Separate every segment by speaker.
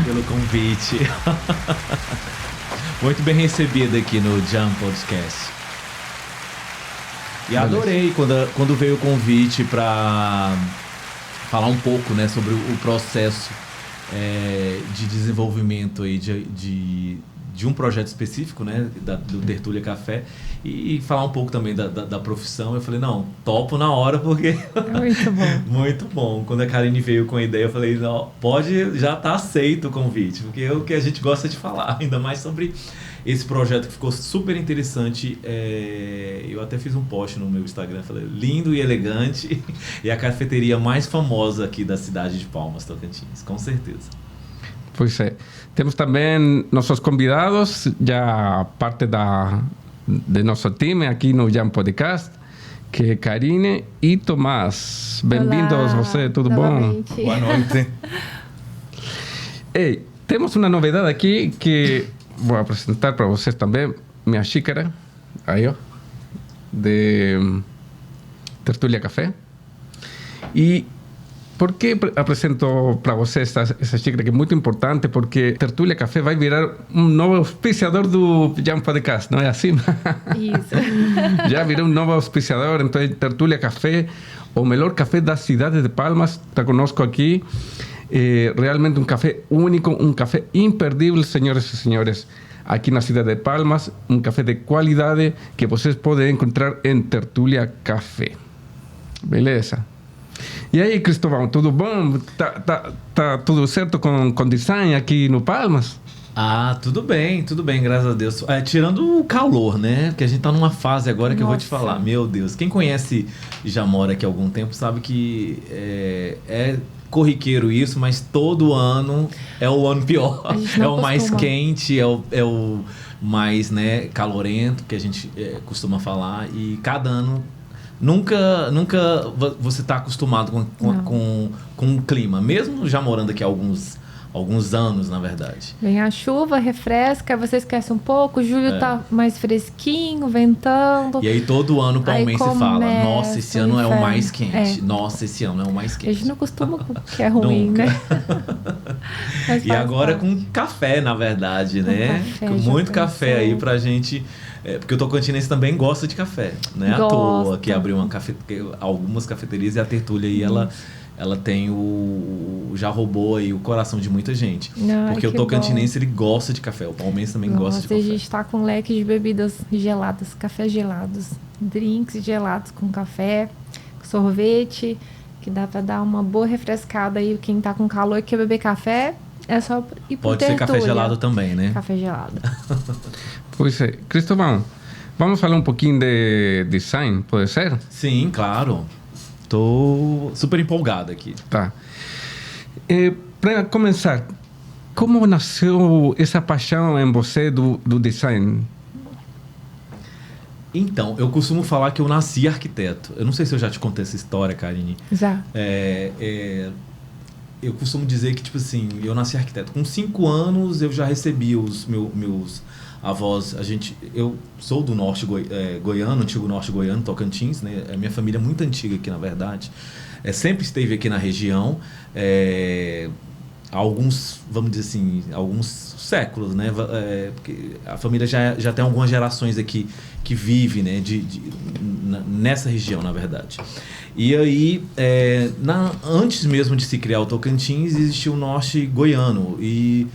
Speaker 1: pelo convite. Muito bem recebido aqui no Jam Podcast. E adorei quando veio o convite para falar um pouco, né, sobre o processo de desenvolvimento aí de um projeto específico, né, do Tertúlia Café, e falar um pouco também da profissão. Eu falei, não, topo na hora, porque...
Speaker 2: Muito bom.
Speaker 1: Muito bom. Quando a Karine veio com a ideia, eu falei, não, já tá aceito o convite, porque é o que a gente gosta de falar, ainda mais sobre esse projeto que ficou super interessante. Eu até fiz um post no meu Instagram, falei, lindo e elegante, e a cafeteria mais famosa aqui da cidade de Palmas, Tocantins, com certeza.
Speaker 3: Pois é. Temos também nossos convidados, já parte de nosso time aqui no Jam Podcast, que é Karine e Tomás. Bem-vindos, você, tudo
Speaker 2: novamente.
Speaker 3: Bom?
Speaker 1: Boa noite.
Speaker 3: Ei, temos uma novidade aqui que vou apresentar para vocês também. Minha xícara, aí ó, de Tertúlia Café. E por que apresento para vocês essa xícara que é muito importante? Porque Tertúlia Café vai virar um novo auspiciador do Jam Podcast, não é assim?
Speaker 2: Isso.
Speaker 3: Já virou um novo auspiciador, então Tertúlia Café, o melhor café da cidade de Palmas, está conosco aqui. Realmente um café único, um café imperdível, senhoras e senhores. Aqui na cidade de Palmas, um café de qualidade que vocês podem encontrar em Tertúlia Café. Beleza? E aí, Cristóvão, tudo bom? Tá tudo certo com design aqui no Palmas?
Speaker 1: Tudo bem, graças a Deus. Tirando o calor, né? Porque a gente tá numa fase agora que eu vou te falar. Meu Deus, quem conhece e já mora aqui há algum tempo sabe que é corriqueiro isso, mas todo ano é o ano pior. É o mais quente, é o mais, né, calorento, que a gente costuma falar. E cada ano... Nunca você está acostumado com o clima, mesmo já morando aqui há alguns anos, na verdade.
Speaker 2: Vem a chuva, refresca, você esquece um pouco, julho tá mais fresquinho, ventando.
Speaker 1: E aí todo ano palmense fala, nossa, esse ano é o mais quente.
Speaker 2: É.
Speaker 1: Nossa, esse ano é o mais quente.
Speaker 2: A gente não costuma que é ruim, né?
Speaker 1: E agora com café, na verdade, né? Com muito café aí pra gente... porque o tocantinense também gosta de café, né? À toa que abriu algumas cafeterias, e a Tertúlia aí ela tem já roubou aí o coração de muita gente. Porque o tocantinense ele gosta de café, o palmense também gosta de café.
Speaker 2: A gente está com um leque de bebidas geladas, cafés gelados, drinks gelados com café, sorvete, que dá para dar uma boa refrescada aí. Quem tá com calor e quer beber café, é só ir pro
Speaker 1: Pode ser café gelado também, né?
Speaker 2: Café gelado.
Speaker 3: Pois é. Cristóvão, vamos falar um pouquinho de design, pode ser?
Speaker 1: Sim, claro. Tô super empolgado aqui.
Speaker 3: Tá. Para começar, como nasceu essa paixão em você do design?
Speaker 1: Então, eu costumo falar que eu nasci arquiteto. Eu não sei se eu já te contei essa história, Karine.
Speaker 2: Já.
Speaker 1: Eu costumo dizer que, tipo assim, eu nasci arquiteto. Com 5 anos, eu já recebi os meus avós. Eu sou do norte goiano, antigo norte goiano, Tocantins, né? A minha família é muito antiga aqui, na verdade. Sempre esteve aqui na região. Alguns, vamos dizer assim, alguns séculos, né? Porque a família já tem algumas gerações aqui que vive, né? Nessa região, na verdade. E aí, antes mesmo de se criar o Tocantins, existia o norte goiano. E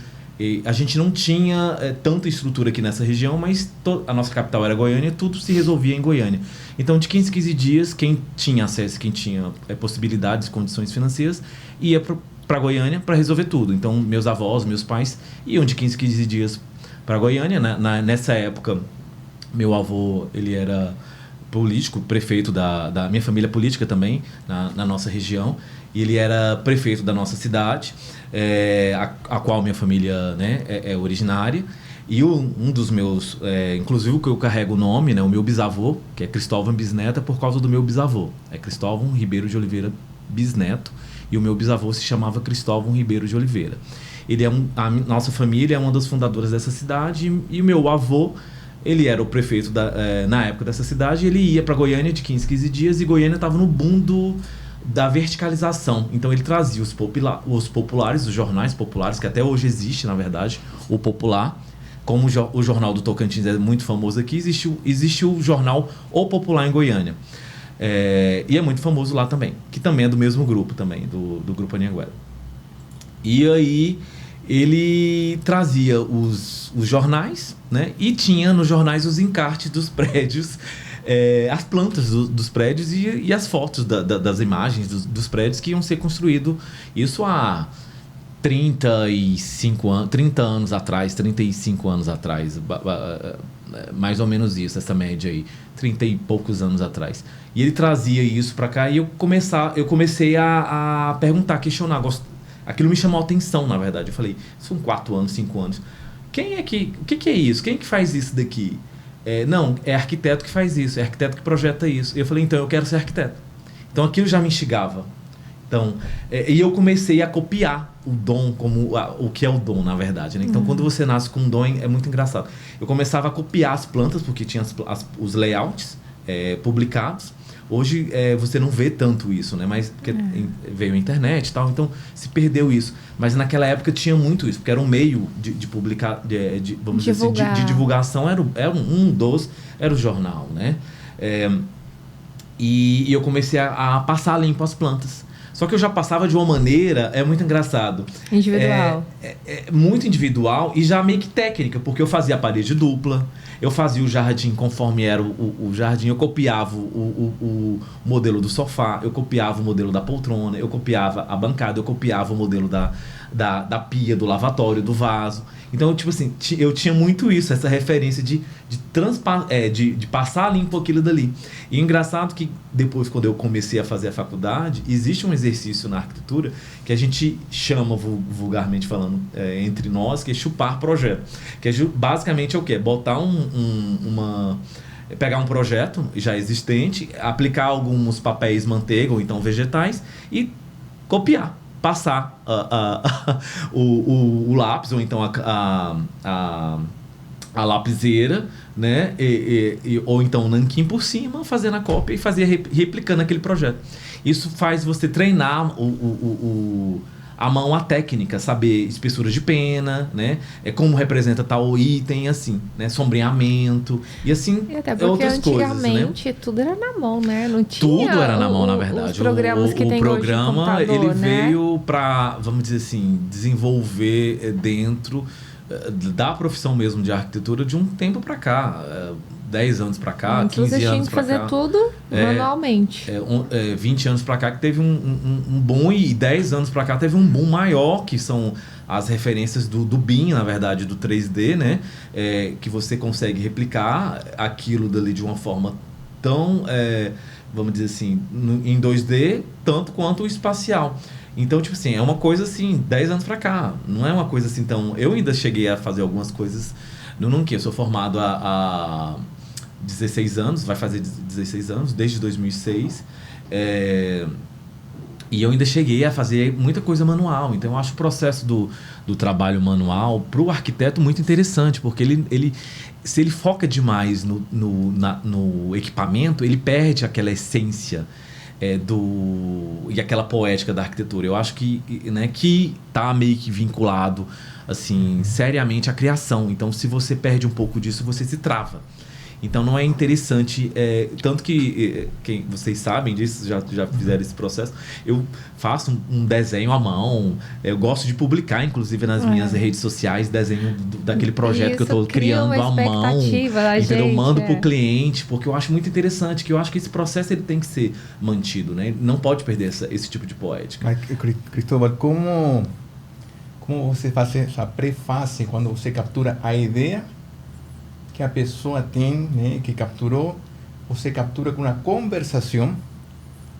Speaker 1: a gente não tinha tanta estrutura aqui nessa região, mas a nossa capital era Goiânia, tudo se resolvia em Goiânia. Então, de 15 em 15 dias, quem tinha acesso, quem tinha possibilidades, condições financeiras, ia para Goiânia para resolver tudo. Então, meus avós, meus pais iam de 15 em 15 dias para Goiânia. Nessa época, meu avô, ele era político, prefeito da minha família política também, na nossa região. E ele era prefeito da nossa cidade, a qual minha família, né, é originária. E um dos meus, inclusive o que eu carrego o nome, né, o meu bisavô, que é Cristóvão Bisneto, é por causa do meu bisavô. É Cristóvão Ribeiro de Oliveira Bisneto. E o meu bisavô se chamava Cristóvão Ribeiro de Oliveira. A nossa família é uma das fundadoras dessa cidade. E o meu avô, ele era o prefeito na época dessa cidade. Ele ia para Goiânia de 15 dias. E Goiânia estava no boom da verticalização. Então ele trazia os populares, os jornais populares, que até hoje existe, na verdade, o Popular. Como o Jornal do Tocantins é muito famoso aqui, existe o jornal O Popular em Goiânia. E é muito famoso lá também, que também é do mesmo grupo também, do Grupo Anhanguera. E aí ele trazia os jornais, né? E tinha nos jornais os encartes dos prédios, as plantas dos prédios e as fotos das imagens dos prédios que iam ser construídos. Isso há 35 anos atrás, mais ou menos isso, essa média aí, 30 e poucos anos atrás. E ele trazia isso para cá e eu comecei a perguntar, questionar, aquilo me chamou a atenção, na verdade. Eu falei, são 4 anos, 5 anos. O que é isso? Quem é que faz isso daqui? Não, é arquiteto que faz isso, é arquiteto que projeta isso. Eu falei, então eu quero ser arquiteto. Então aquilo já me instigava. Então, e eu comecei a copiar o dom, o que é o dom, na verdade, né? Então, quando você nasce com um dom, é muito engraçado. Eu começava a copiar as plantas, porque tinha os layouts publicados. Hoje, você não vê tanto isso, né? Mas porque veio a internet e tal, então se perdeu isso. Mas naquela época tinha muito isso, porque era um meio de publicar, vamos dizer assim, de divulgação, era o jornal, né? E eu comecei a passar limpo as plantas. Só que eu já passava de uma maneira, muito engraçado.
Speaker 2: Individual.
Speaker 1: Muito individual e já meio que técnica, porque eu fazia a parede dupla, eu fazia o jardim conforme era o jardim, eu copiava o modelo do sofá, eu copiava o modelo da poltrona, eu copiava a bancada, eu copiava o modelo da pia, do lavatório, do vaso. Então, tipo assim, eu tinha muito isso, essa referência de passar limpo aquilo dali. E engraçado que depois, quando eu comecei a fazer a faculdade, existe um exercício na arquitetura que a gente chama, vulgarmente falando, entre nós, que é chupar projeto. Que basicamente é o quê? Botar pegar um projeto já existente, aplicar alguns papéis manteiga ou então vegetais e copiar. Passar o lápis ou então a lapiseira, né? Ou então o nanquim por cima, fazendo a cópia e replicando aquele projeto. Isso faz você treinar a mão, a técnica, saber espessura de pena, né? Como representa tal item, assim, né? Sombreamento e assim,
Speaker 2: e até porque
Speaker 1: outras coisas,
Speaker 2: antigamente, né? Tudo era na mão, né? Não tinha
Speaker 1: tudo era na mão, na verdade.
Speaker 2: Os programas que tem
Speaker 1: programa,
Speaker 2: hoje de computador,
Speaker 1: ele
Speaker 2: né?
Speaker 1: veio para, vamos dizer assim, desenvolver dentro da profissão mesmo de arquitetura de um tempo para cá. 10 anos para cá, 15 anos para cá.
Speaker 2: Você tinha que fazer tudo manualmente.
Speaker 1: 20 anos para cá que teve um boom e 10 anos para cá teve um boom maior, que são as referências do BIM, na verdade, do 3D, né? Que você consegue replicar aquilo dali de uma forma tão, vamos dizer assim, em 2D, tanto quanto o espacial. Então, tipo assim, é uma coisa assim, 10 anos para cá. Não é uma coisa assim tão... Eu ainda cheguei a fazer algumas coisas no Nunca. Eu sou formado há 16 anos, vai fazer 16 anos, desde 2006. E eu ainda cheguei a fazer muita coisa manual. Então, eu acho o processo do trabalho manual para o arquiteto muito interessante, porque se ele foca demais no equipamento, ele perde aquela essência e aquela poética da arquitetura. Eu acho que está meio que vinculado assim, seriamente à criação. Então, se você perde um pouco disso, você se trava. Então, não é interessante, tanto que vocês sabem disso, já fizeram esse processo. Eu faço um desenho à mão, eu gosto de publicar, inclusive, nas minhas redes sociais, desenho daquele projeto que eu estou criando à mão. Entendeu? Eu mando para o cliente, porque eu acho muito interessante, que eu acho que esse processo ele tem que ser mantido, né? Não pode perder esse tipo de poética.
Speaker 4: Mas, Cristóbal, como você faz essa prefácie quando você captura a ideia que a pessoa tem, né, que capturou, você captura com uma conversação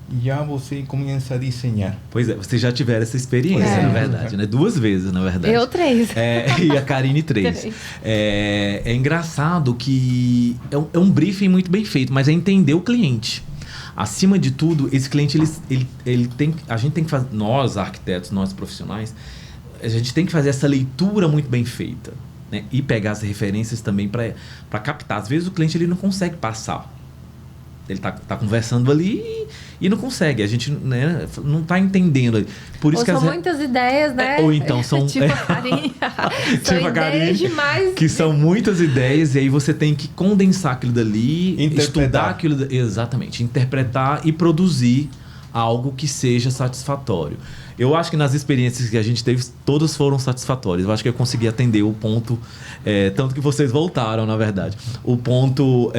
Speaker 4: e já você começa a desenhar.
Speaker 1: Pois é, vocês já tiveram essa experiência, na verdade, né? 2 vezes, na verdade.
Speaker 2: Eu 3.
Speaker 1: E a Karine 3. É engraçado que é um briefing muito bem feito, mas é entender o cliente. Acima de tudo, esse cliente, ele tem... A gente tem que fazer... Nós, arquitetos, nós profissionais, a gente tem que fazer essa leitura muito bem feita. Né? E pegar as referências também para captar. Às vezes o cliente ele não consegue passar Ele tá conversando ali e não consegue. A gente, né, não tá entendendo. Por isso
Speaker 2: ou
Speaker 1: que
Speaker 2: são muitas ideias, né?
Speaker 1: Ou então são...
Speaker 2: tipo a Karine. São
Speaker 1: tipo a Karine,
Speaker 2: ideias demais.
Speaker 1: que são muitas ideias, e aí você tem que condensar aquilo dali, estudar aquilo... Exatamente. Interpretar e produzir algo que seja satisfatório. Eu acho que nas experiências que a gente teve, todas foram satisfatórias. Eu acho que eu consegui atender o ponto... tanto que vocês voltaram, na verdade. O ponto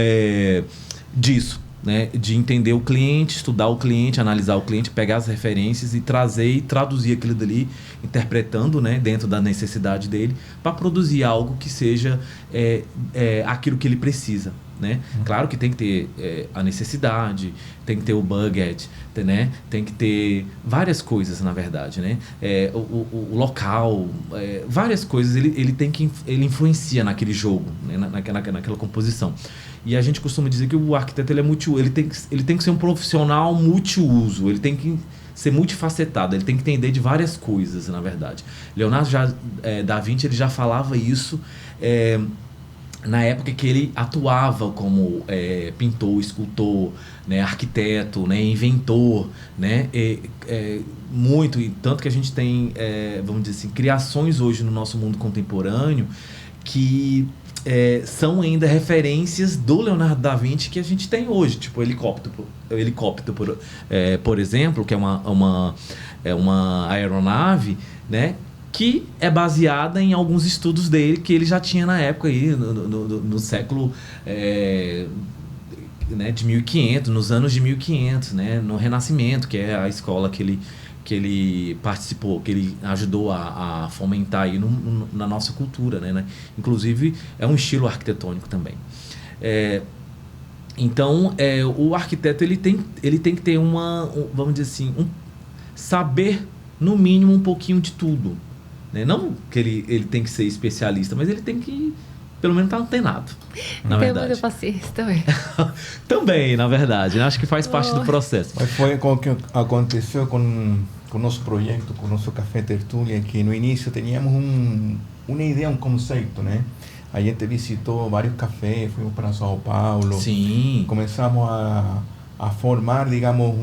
Speaker 1: disso. Né, de entender o cliente, estudar o cliente, analisar o cliente, pegar as referências e trazer e traduzir aquilo dali, interpretando, né, dentro da necessidade dele, para produzir algo que seja aquilo que ele precisa. Né? Claro que tem que ter a necessidade, tem que ter o budget, né? Tem que ter várias coisas, na verdade. Né? O local, várias coisas ele influencia naquele jogo, né? naquela composição. E a gente costuma dizer que o arquiteto ele tem que ser um profissional multiuso, ele tem que ser multifacetado, ele tem que entender de várias coisas, na verdade. Leonardo da Vinci ele já falava isso na época que ele atuava como pintor, escultor, né, arquiteto, né, inventor, né, muito, e tanto que a gente tem, vamos dizer assim, criações hoje no nosso mundo contemporâneo que são ainda referências do Leonardo da Vinci que a gente tem hoje, tipo o helicóptero, por exemplo, que é uma aeronave, né, que é baseada em alguns estudos dele que ele já tinha na época aí, no século né, de 1500, nos anos de 1500, né, no Renascimento, que é a escola que ele participou, que ele ajudou a fomentar aí na nossa cultura, né? Inclusive, é um estilo arquitetônico também. Então, o arquiteto ele tem que ter vamos dizer assim, saber, no mínimo, um pouquinho de tudo. Né? Não que ele tem que ser especialista, mas ele tem que, pelo menos, estar antenado, na verdade.
Speaker 2: Tem muita paciência também.
Speaker 1: Também, na verdade. Né? Acho que faz parte do processo.
Speaker 4: Mas foi o que aconteceu com o nosso projeto, com o nosso Café Tertúlia, que no início teníamos uma ideia, um conceito, né? A gente visitou vários cafés, fomos para São Paulo.
Speaker 1: Sim.
Speaker 4: Começamos a formar, digamos,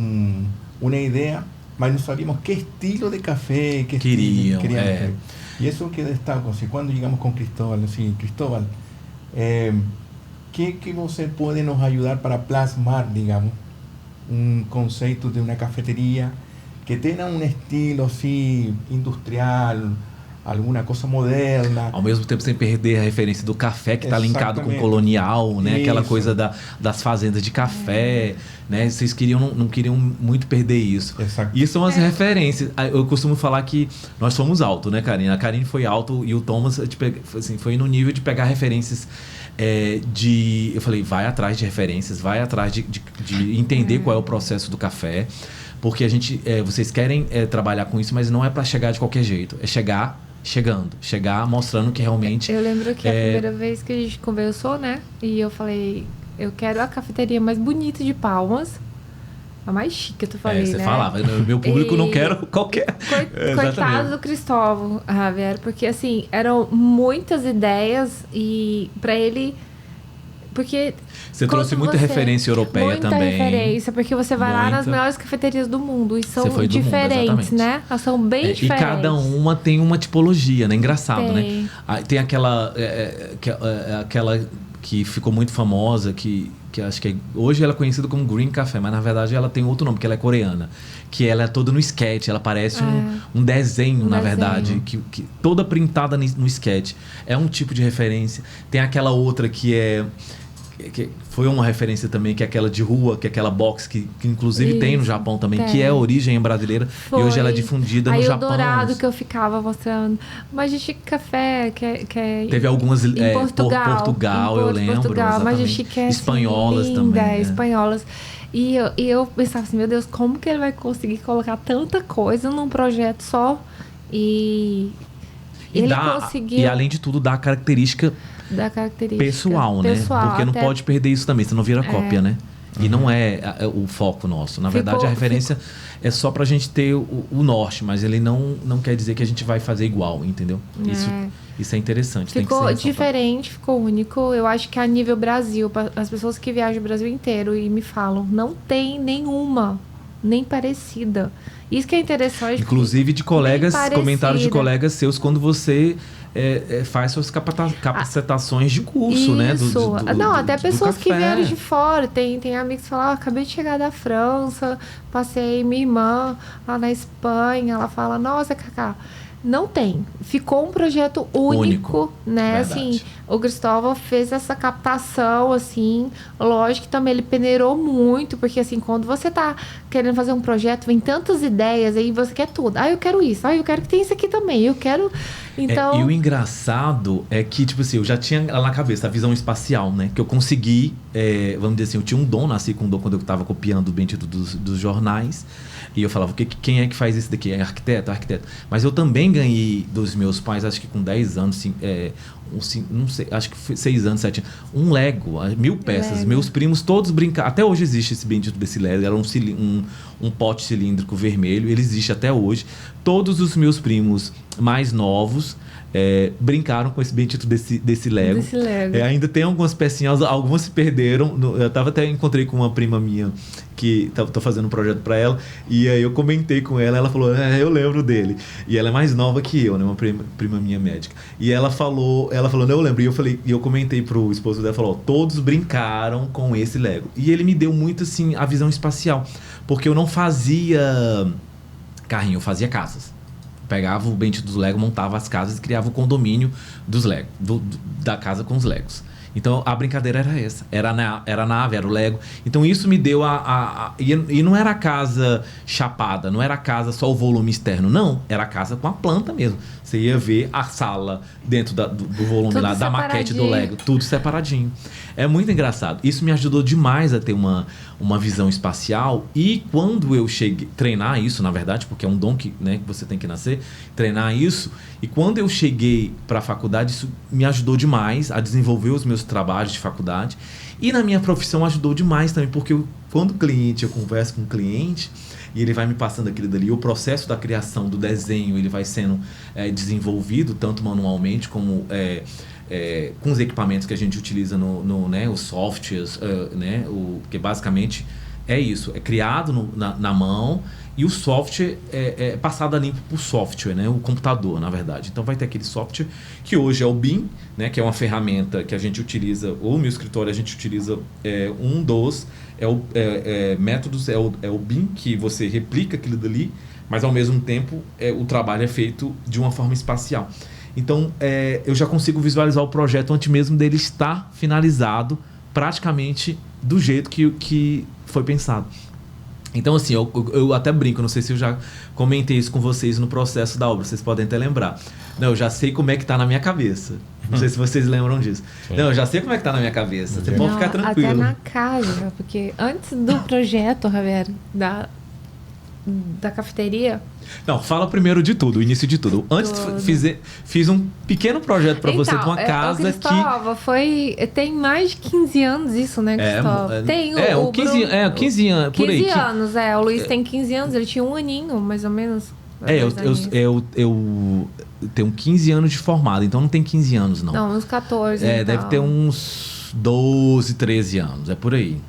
Speaker 4: uma ideia, mas não sabíamos que estilo de café que queríamos. E isso que destaco, assim, quando chegamos com Cristóbal, assim, Cristóbal, que você pode nos ajudar para plasmar, digamos, um conceito de uma cafeteria que tenha um estilo assim industrial, alguma coisa moderna.
Speaker 1: Ao mesmo tempo sem perder a referência do café que está linkado com o colonial, né? Aquela coisa das fazendas de café, né? Vocês não queriam muito perder isso. E são as referências. Eu costumo falar que nós somos alto, né, Karine? A Karine foi alto e o Thomas assim, foi no nível de pegar referências eu falei, vai atrás de referências, vai atrás de entender qual é o processo do café, porque vocês querem trabalhar com isso, mas não é para chegar de qualquer jeito, é chegar mostrando que realmente...
Speaker 2: Eu lembro que a primeira vez que a gente conversou, né, e eu falei, eu quero a cafeteria mais bonita de Palmas, a mais chique, eu falei,
Speaker 1: você
Speaker 2: né?
Speaker 1: falava, meu público não quero qualquer...
Speaker 2: Coitado do Cristóvão, Javier, porque assim, eram muitas ideias e para ele... Porque
Speaker 1: você trouxe muita referência europeia também.
Speaker 2: Muita referência, porque você vai lá nas melhores cafeterias do mundo e são diferentes, né? Elas são bem diferentes.
Speaker 1: E cada uma tem uma tipologia, né? Engraçado, né? Tem aquela que ficou muito famosa, que acho que hoje ela é conhecida como Green Café, mas na verdade ela tem outro nome, porque ela é coreana. Que ela é toda no sketch, ela parece um desenho, na verdade, que toda printada no sketch. É um tipo de referência. Tem aquela outra que foi uma referência também, que é aquela de rua, que é aquela box que inclusive tem no Japão também, que é a origem brasileira. E hoje ela é difundida no Japão.
Speaker 2: Aí o Dourado que eu ficava mostrando. Majestic Café, que é
Speaker 1: teve algumas
Speaker 2: em Portugal,
Speaker 1: eu lembro.
Speaker 2: Portugal, Majestic é
Speaker 1: espanholas
Speaker 2: assim,
Speaker 1: também. Né?
Speaker 2: Espanholas. E eu pensava assim, meu Deus, como que ele vai conseguir colocar tanta coisa num projeto só? E ele conseguiu...
Speaker 1: E além de tudo, dá a característica pessoal, né? Porque não pode perder isso também, senão vira cópia, né? E não é o foco nosso. Na verdade, a referência é só pra gente ter o norte, mas ele não quer dizer que a gente vai fazer igual, entendeu? Isso é interessante.
Speaker 2: Ficou
Speaker 1: tem que ser
Speaker 2: diferente, ficou único. Eu acho que a nível Brasil, as pessoas que viajam o Brasil inteiro e me falam, não tem nenhuma, nem parecida. Isso que é interessante.
Speaker 1: Inclusive de colegas, comentários de colegas seus quando você faz suas capacitações de curso, né?
Speaker 2: Não, até pessoas que vieram de fora. Tem amigos que falam, acabei de chegar da França, passei minha irmã lá na Espanha. Ela fala, nossa, Cacá, não tem. Ficou um projeto único, né?
Speaker 1: Verdade.
Speaker 2: Assim, o Cristóvão fez essa captação, assim. Lógico que também ele peneirou muito, porque assim, quando você tá querendo fazer um projeto, vem tantas ideias, aí você quer tudo. Eu quero isso. Eu quero que tenha isso aqui também. Eu quero... Então...
Speaker 1: e o engraçado é que, tipo assim, eu já tinha lá na cabeça a visão espacial, né? Que eu consegui, vamos dizer assim, eu tinha um dom, nasci com um dom quando eu tava copiando o bem título dos jornais. E eu falava, quem é que faz isso daqui? É arquiteto. Mas eu também ganhei dos meus pais, acho que com 10 anos, não sei, acho que foi 6 anos, 7 anos, um Lego, 1000 peças.
Speaker 2: Lego.
Speaker 1: Meus primos todos brincavam. Até hoje existe esse bendito desse Lego. Era um pote cilíndrico vermelho. Ele existe até hoje. Todos os meus primos mais novos brincaram com esse bendito desse Lego. Ainda tem algumas pecinhas, algumas se perderam. Eu até encontrei com uma prima minha que tô fazendo um projeto para ela, e aí eu comentei com ela falou, eu lembro dele. E ela é mais nova que eu, né? Uma prima minha médica. E ela falou, não, eu lembro. E eu comentei pro esposo dela, falou, todos brincaram com esse Lego. E ele me deu muito, assim, a visão espacial. Porque eu não fazia carrinho, eu fazia casas. Pegava o bendito dos Lego, montava as casas e criava o condomínio dos Lego, da casa com os Legos. Então, a brincadeira era essa. Era a nave, era o Lego. Então, isso me deu E não era a casa chapada, não era a casa só o volume externo. Não, era a casa com a planta mesmo. Você ia ver a sala dentro do volume lá, da maquete do Lego. Tudo separadinho. É muito engraçado. Isso me ajudou demais a ter uma visão espacial. E quando eu cheguei... Treinar isso, na verdade, porque é um dom que você tem que nascer. Treinar isso. E quando eu cheguei para a faculdade, isso me ajudou demais a desenvolver os meus trabalhos de faculdade. E na minha profissão ajudou demais também, porque quando eu converso com o cliente e ele vai me passando aquilo dali, o processo da criação do desenho, ele vai sendo desenvolvido, tanto manualmente como com os equipamentos que a gente utiliza os softwares, que basicamente é isso, é criado na mão. E o software é passado a limpo por software, né? O computador, na verdade. Então vai ter aquele software que hoje é o BIM, né? Que é uma ferramenta que a gente utiliza, ou no meu escritório a gente utiliza um dos métodos, é o BIM, que você replica aquilo dali, mas ao mesmo tempo o trabalho é feito de uma forma espacial. Então eu já consigo visualizar o projeto antes mesmo dele estar finalizado, praticamente do jeito que foi pensado. Então, assim, eu até brinco, não sei se eu já comentei isso com vocês no processo da obra, vocês podem até lembrar. Não, eu já sei como é que tá na minha cabeça. Não sei se vocês lembram disso. Sim. Não, eu já sei como é que tá na minha cabeça. Você pode ficar tranquilo.
Speaker 2: Até na casa, porque antes do projeto, Javier, da cafeteria...
Speaker 1: Não, fala primeiro de tudo, o início de tudo. Antes fiz um pequeno projeto para você de uma casa
Speaker 2: Cristóvão, tem mais de 15 anos isso, né, Cristóvão? Tem
Speaker 1: 15 anos, por aí.
Speaker 2: 15 anos, o Luiz tem 15 anos, ele tinha um aninho, mais ou menos.
Speaker 1: Eu tenho 15 anos de formado, então não tem 15 anos, não.
Speaker 2: Não, uns 14, então.
Speaker 1: Deve ter uns 12, 13 anos, é por aí.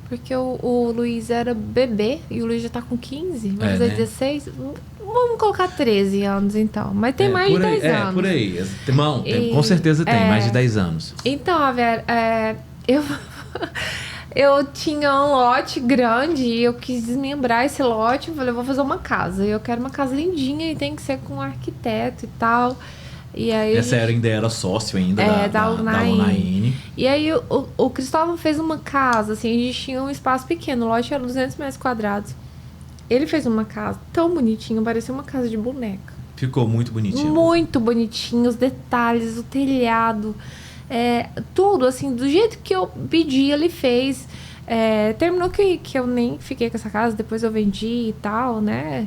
Speaker 2: Porque o Luiz era bebê e o Luiz já tá com 15, vai fazer 16. Vamos colocar 13 anos, então. Mas tem mais de 10 anos.
Speaker 1: Por aí. Irmão, com certeza tem mais de 10 anos.
Speaker 2: Então, Javier, eu tinha um lote grande e eu quis desmembrar esse lote. Eu falei, eu vou fazer uma casa. Eu quero uma casa lindinha e tem que ser com um arquiteto e tal. E aí
Speaker 1: essa ainda era sócio ainda da Unaine.
Speaker 2: E aí o Cristóvão fez uma casa, assim, a gente tinha um espaço pequeno, o lote era 200 metros quadrados. Ele fez uma casa tão bonitinha, parecia uma casa de boneca.
Speaker 1: Ficou muito bonitinho.
Speaker 2: Muito bonitinho, os detalhes, o telhado, tudo, assim, do jeito que eu pedi, ele fez. Terminou que eu nem fiquei com essa casa, depois eu vendi e tal, né?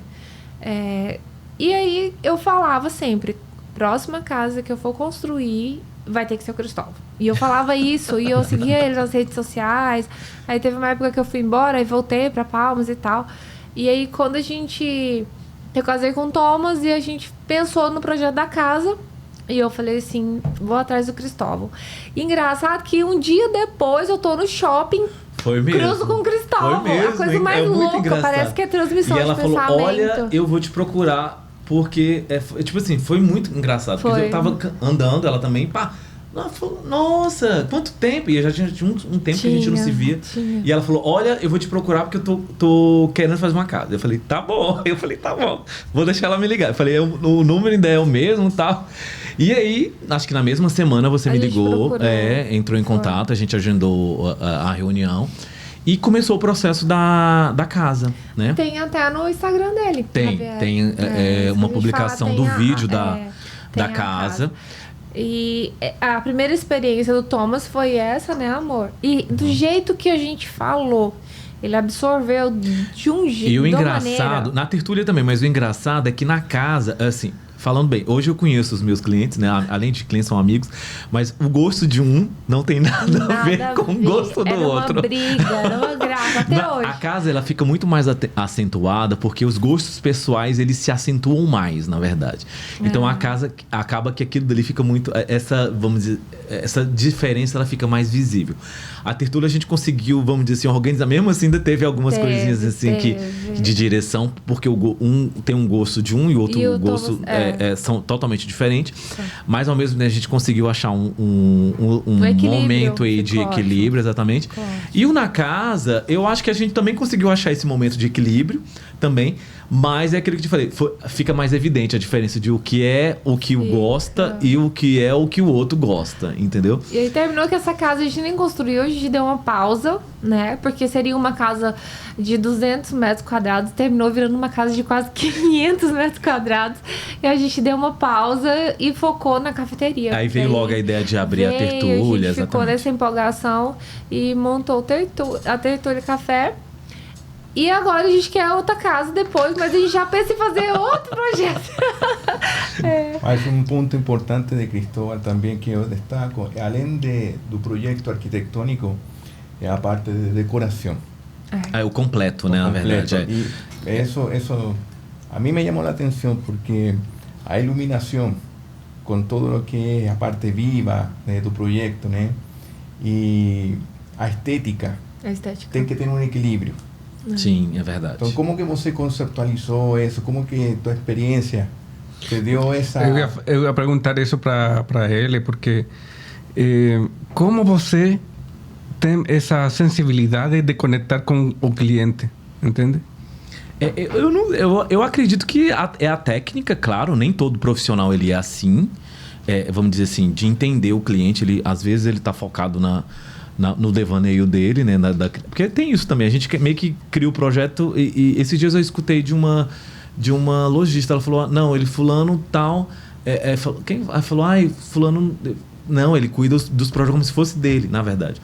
Speaker 2: E aí eu falava sempre... Próxima casa que eu for construir, vai ter que ser o Cristóvão. E eu falava isso, e eu seguia ele nas redes sociais. Aí teve uma época que eu fui embora e voltei pra Palmas e tal. E aí, quando eu casei com o Thomas e a gente pensou no projeto da casa, e eu falei assim, vou atrás do Cristóvão. E engraçado que um dia depois eu tô no shopping,
Speaker 1: Foi mesmo.
Speaker 2: cruzo com o Cristóvão.
Speaker 1: Foi mesmo,
Speaker 2: A coisa mais
Speaker 1: muito
Speaker 2: louca,
Speaker 1: engraçado.
Speaker 2: parece que é transmissão
Speaker 1: e ela
Speaker 2: de
Speaker 1: falou,
Speaker 2: pensamento.
Speaker 1: olha, eu vou te procurar, porque, tipo assim, foi muito engraçado. Porque
Speaker 2: Foi.
Speaker 1: eu tava andando, ela também, pá. Ela falou, nossa, quanto tempo? E eu já tinha um tempo que a gente não se via.
Speaker 2: Tinha.
Speaker 1: E ela falou, olha, eu vou te procurar porque eu tô querendo fazer uma casa. Eu falei, tá bom. Eu falei, tá bom. Vou deixar ela me ligar. Eu falei, o número ainda é o mesmo e tal. E aí, acho que na mesma semana você me
Speaker 2: A gente
Speaker 1: ligou,
Speaker 2: procurou.
Speaker 1: entrou em contato, a gente agendou a reunião. E começou o processo da casa, né?
Speaker 2: Tem até no Instagram dele.
Speaker 1: Tem
Speaker 2: Javier.
Speaker 1: uma
Speaker 2: Se a gente
Speaker 1: publicação
Speaker 2: falar,
Speaker 1: do
Speaker 2: tem
Speaker 1: vídeo
Speaker 2: tem
Speaker 1: da
Speaker 2: a
Speaker 1: casa.
Speaker 2: E a primeira experiência do Thomas foi essa, né, amor? E do jeito que a gente falou, ele absorveu de um jeito.
Speaker 1: E o
Speaker 2: de uma
Speaker 1: engraçado,
Speaker 2: maneira.
Speaker 1: na tertúlia também, mas o engraçado é que na casa, assim, falando bem, hoje eu conheço os meus clientes, né? Além de clientes, são amigos, mas o gosto de um não tem nada a ver com o gosto do
Speaker 2: era
Speaker 1: outro.
Speaker 2: Uma briga, era uma graça, até hoje.
Speaker 1: A casa, ela fica muito mais acentuada porque os gostos pessoais, eles se acentuam mais, na verdade. Então, a casa, acaba que aquilo dali fica muito... vamos dizer, essa diferença, ela fica mais visível. A tertúlia, a gente conseguiu, vamos dizer assim, organizar. Mesmo assim, ainda teve algumas coisinhas assim de direção, porque um tem um gosto de um e o outro gosto são totalmente diferentes. Mas, ao mesmo tempo, a gente conseguiu achar um momento aí de equilíbrio, exatamente. E o Na Casa, eu acho que a gente também conseguiu achar esse momento de equilíbrio também. Mas é aquilo que eu te falei, fica mais evidente a diferença de o que é o que o gosta e o que é o que o outro gosta, entendeu?
Speaker 2: E aí terminou que essa casa a gente nem construiu, a gente deu uma pausa, né? Porque seria uma casa de 200 metros quadrados, terminou virando uma casa de quase 500 metros quadrados. E a gente deu uma pausa e focou na cafeteria.
Speaker 1: Aí veio logo a ideia de abrir a tertúlia,
Speaker 2: a gente ficou nessa empolgação e montou a Tertúlia Café. E agora a gente quer outra casa depois, mas a gente já pensa em fazer outro projeto.
Speaker 4: Mas um ponto importante de Cristóbal também que eu destaco, além do projeto arquitetônico, é a parte de decoração.
Speaker 1: É o completo, né, na verdade.
Speaker 4: E isso a mim me chamou a atenção porque a iluminação, com todo o que é a parte viva, né, do projeto, né, e a estética, tem que ter um equilíbrio.
Speaker 1: Sim, é verdade.
Speaker 4: Então, como que você conceptualizou isso? Como que tua experiência te deu essa...
Speaker 3: Eu ia perguntar isso para ele, porque como você tem essa sensibilidade de conectar com o cliente, entende?
Speaker 1: Eu acredito que é a técnica, claro, nem todo profissional ele é assim, vamos dizer assim, de entender o cliente, às vezes ele está focado no devaneio dele, né? Porque tem isso também. A gente meio que cria o projeto e esses dias eu escutei de uma lojista. Ela falou, não, ele fulano tal... quem falou, fulano... Não, ele cuida dos projetos como se fosse dele, na verdade.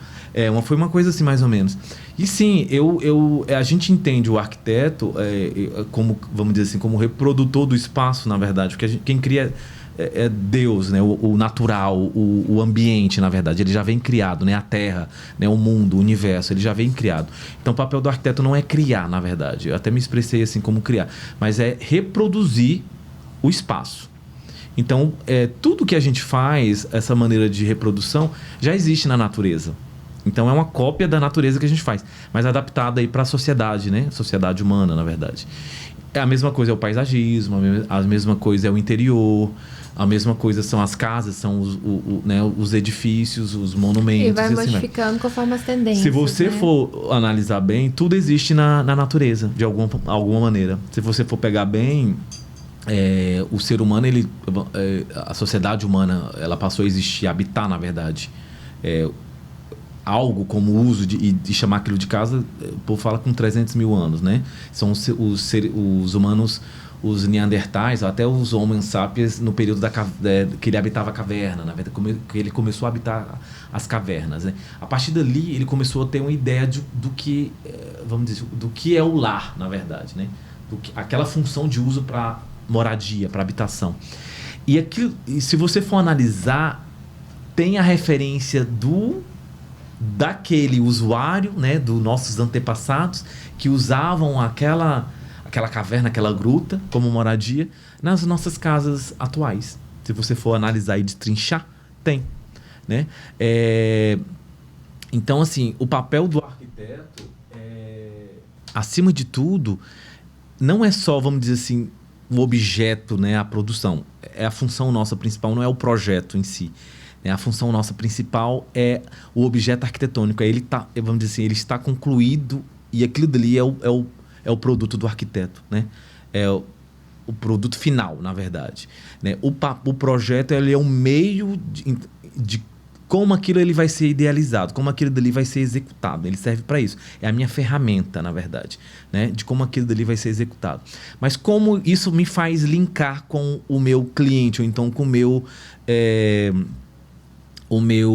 Speaker 1: Foi uma coisa assim, mais ou menos. E sim, a gente entende o arquiteto como, vamos dizer assim, como reprodutor do espaço, na verdade. Porque quem cria... é Deus, né? O natural, o ambiente, na verdade, ele já vem criado, né? A terra, né? O mundo, o universo, ele já vem criado. Então, o papel do arquiteto não é criar, na verdade. Eu até me expressei assim como criar, mas é reproduzir o espaço. Então, tudo que a gente faz, essa maneira de reprodução, já existe na natureza. Então, é uma cópia da natureza que a gente faz, mas adaptada aí para a sociedade, né? Sociedade humana, na verdade. A mesma coisa é o paisagismo, a mesma coisa é o interior, a mesma coisa são as casas, são os edifícios, os monumentos.
Speaker 2: E vai
Speaker 1: assim,
Speaker 2: modificando conforme as tendências.
Speaker 1: Se você
Speaker 2: né?
Speaker 1: for analisar bem, tudo existe na natureza, de alguma maneira. Se você for pegar bem, o ser humano, a sociedade humana, ela passou a existir, habitar, na verdade. Algo como o uso de chamar aquilo de casa, o povo fala com 300 mil anos, né? São os humanos, os neandertais, até os Homo sapiens, no período que ele habitava a caverna, na verdade, que ele começou a habitar as cavernas, né? A partir dali, ele começou a ter uma ideia do que, vamos dizer, do que é o lar, na verdade, né? Aquela função de uso para moradia, para habitação. E se você for analisar tem a referência daquele usuário, né, dos nossos antepassados que usavam aquela caverna, aquela gruta como moradia nas nossas casas atuais. Se você for analisar e destrinchar, tem, né? Então, assim, o papel do arquiteto, acima de tudo, não é só, vamos dizer assim, o objeto, né, a produção. É a função nossa principal, não é o projeto em si. A função nossa principal é o objeto arquitetônico. Ele tá, vamos dizer assim, ele está concluído e aquilo dali é o produto do arquiteto, né? É o produto final, na verdade, né? O projeto, ele é um meio de como aquilo ele vai ser idealizado, como aquilo dali vai ser executado. Ele serve para isso. É a minha ferramenta, na verdade, né? De como aquilo dali vai ser executado. Mas como isso me faz linkar com o meu cliente, ou então com o meu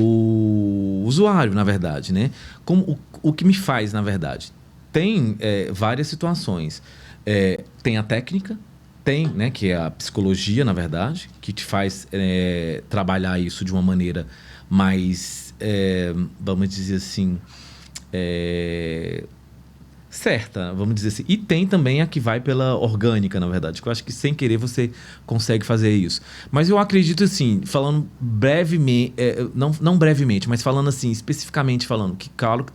Speaker 1: usuário, na verdade, né? Como, o que me faz, na verdade? Tem várias situações. Tem a técnica, tem, né, que é a psicologia, na verdade, que te faz trabalhar isso de uma maneira mais, vamos dizer assim, certa, vamos dizer assim. E tem também a que vai pela orgânica, na verdade, que eu acho que sem querer você consegue fazer isso. Mas eu acredito assim, falando brevemente, não brevemente, mas falando assim, especificamente falando, que claro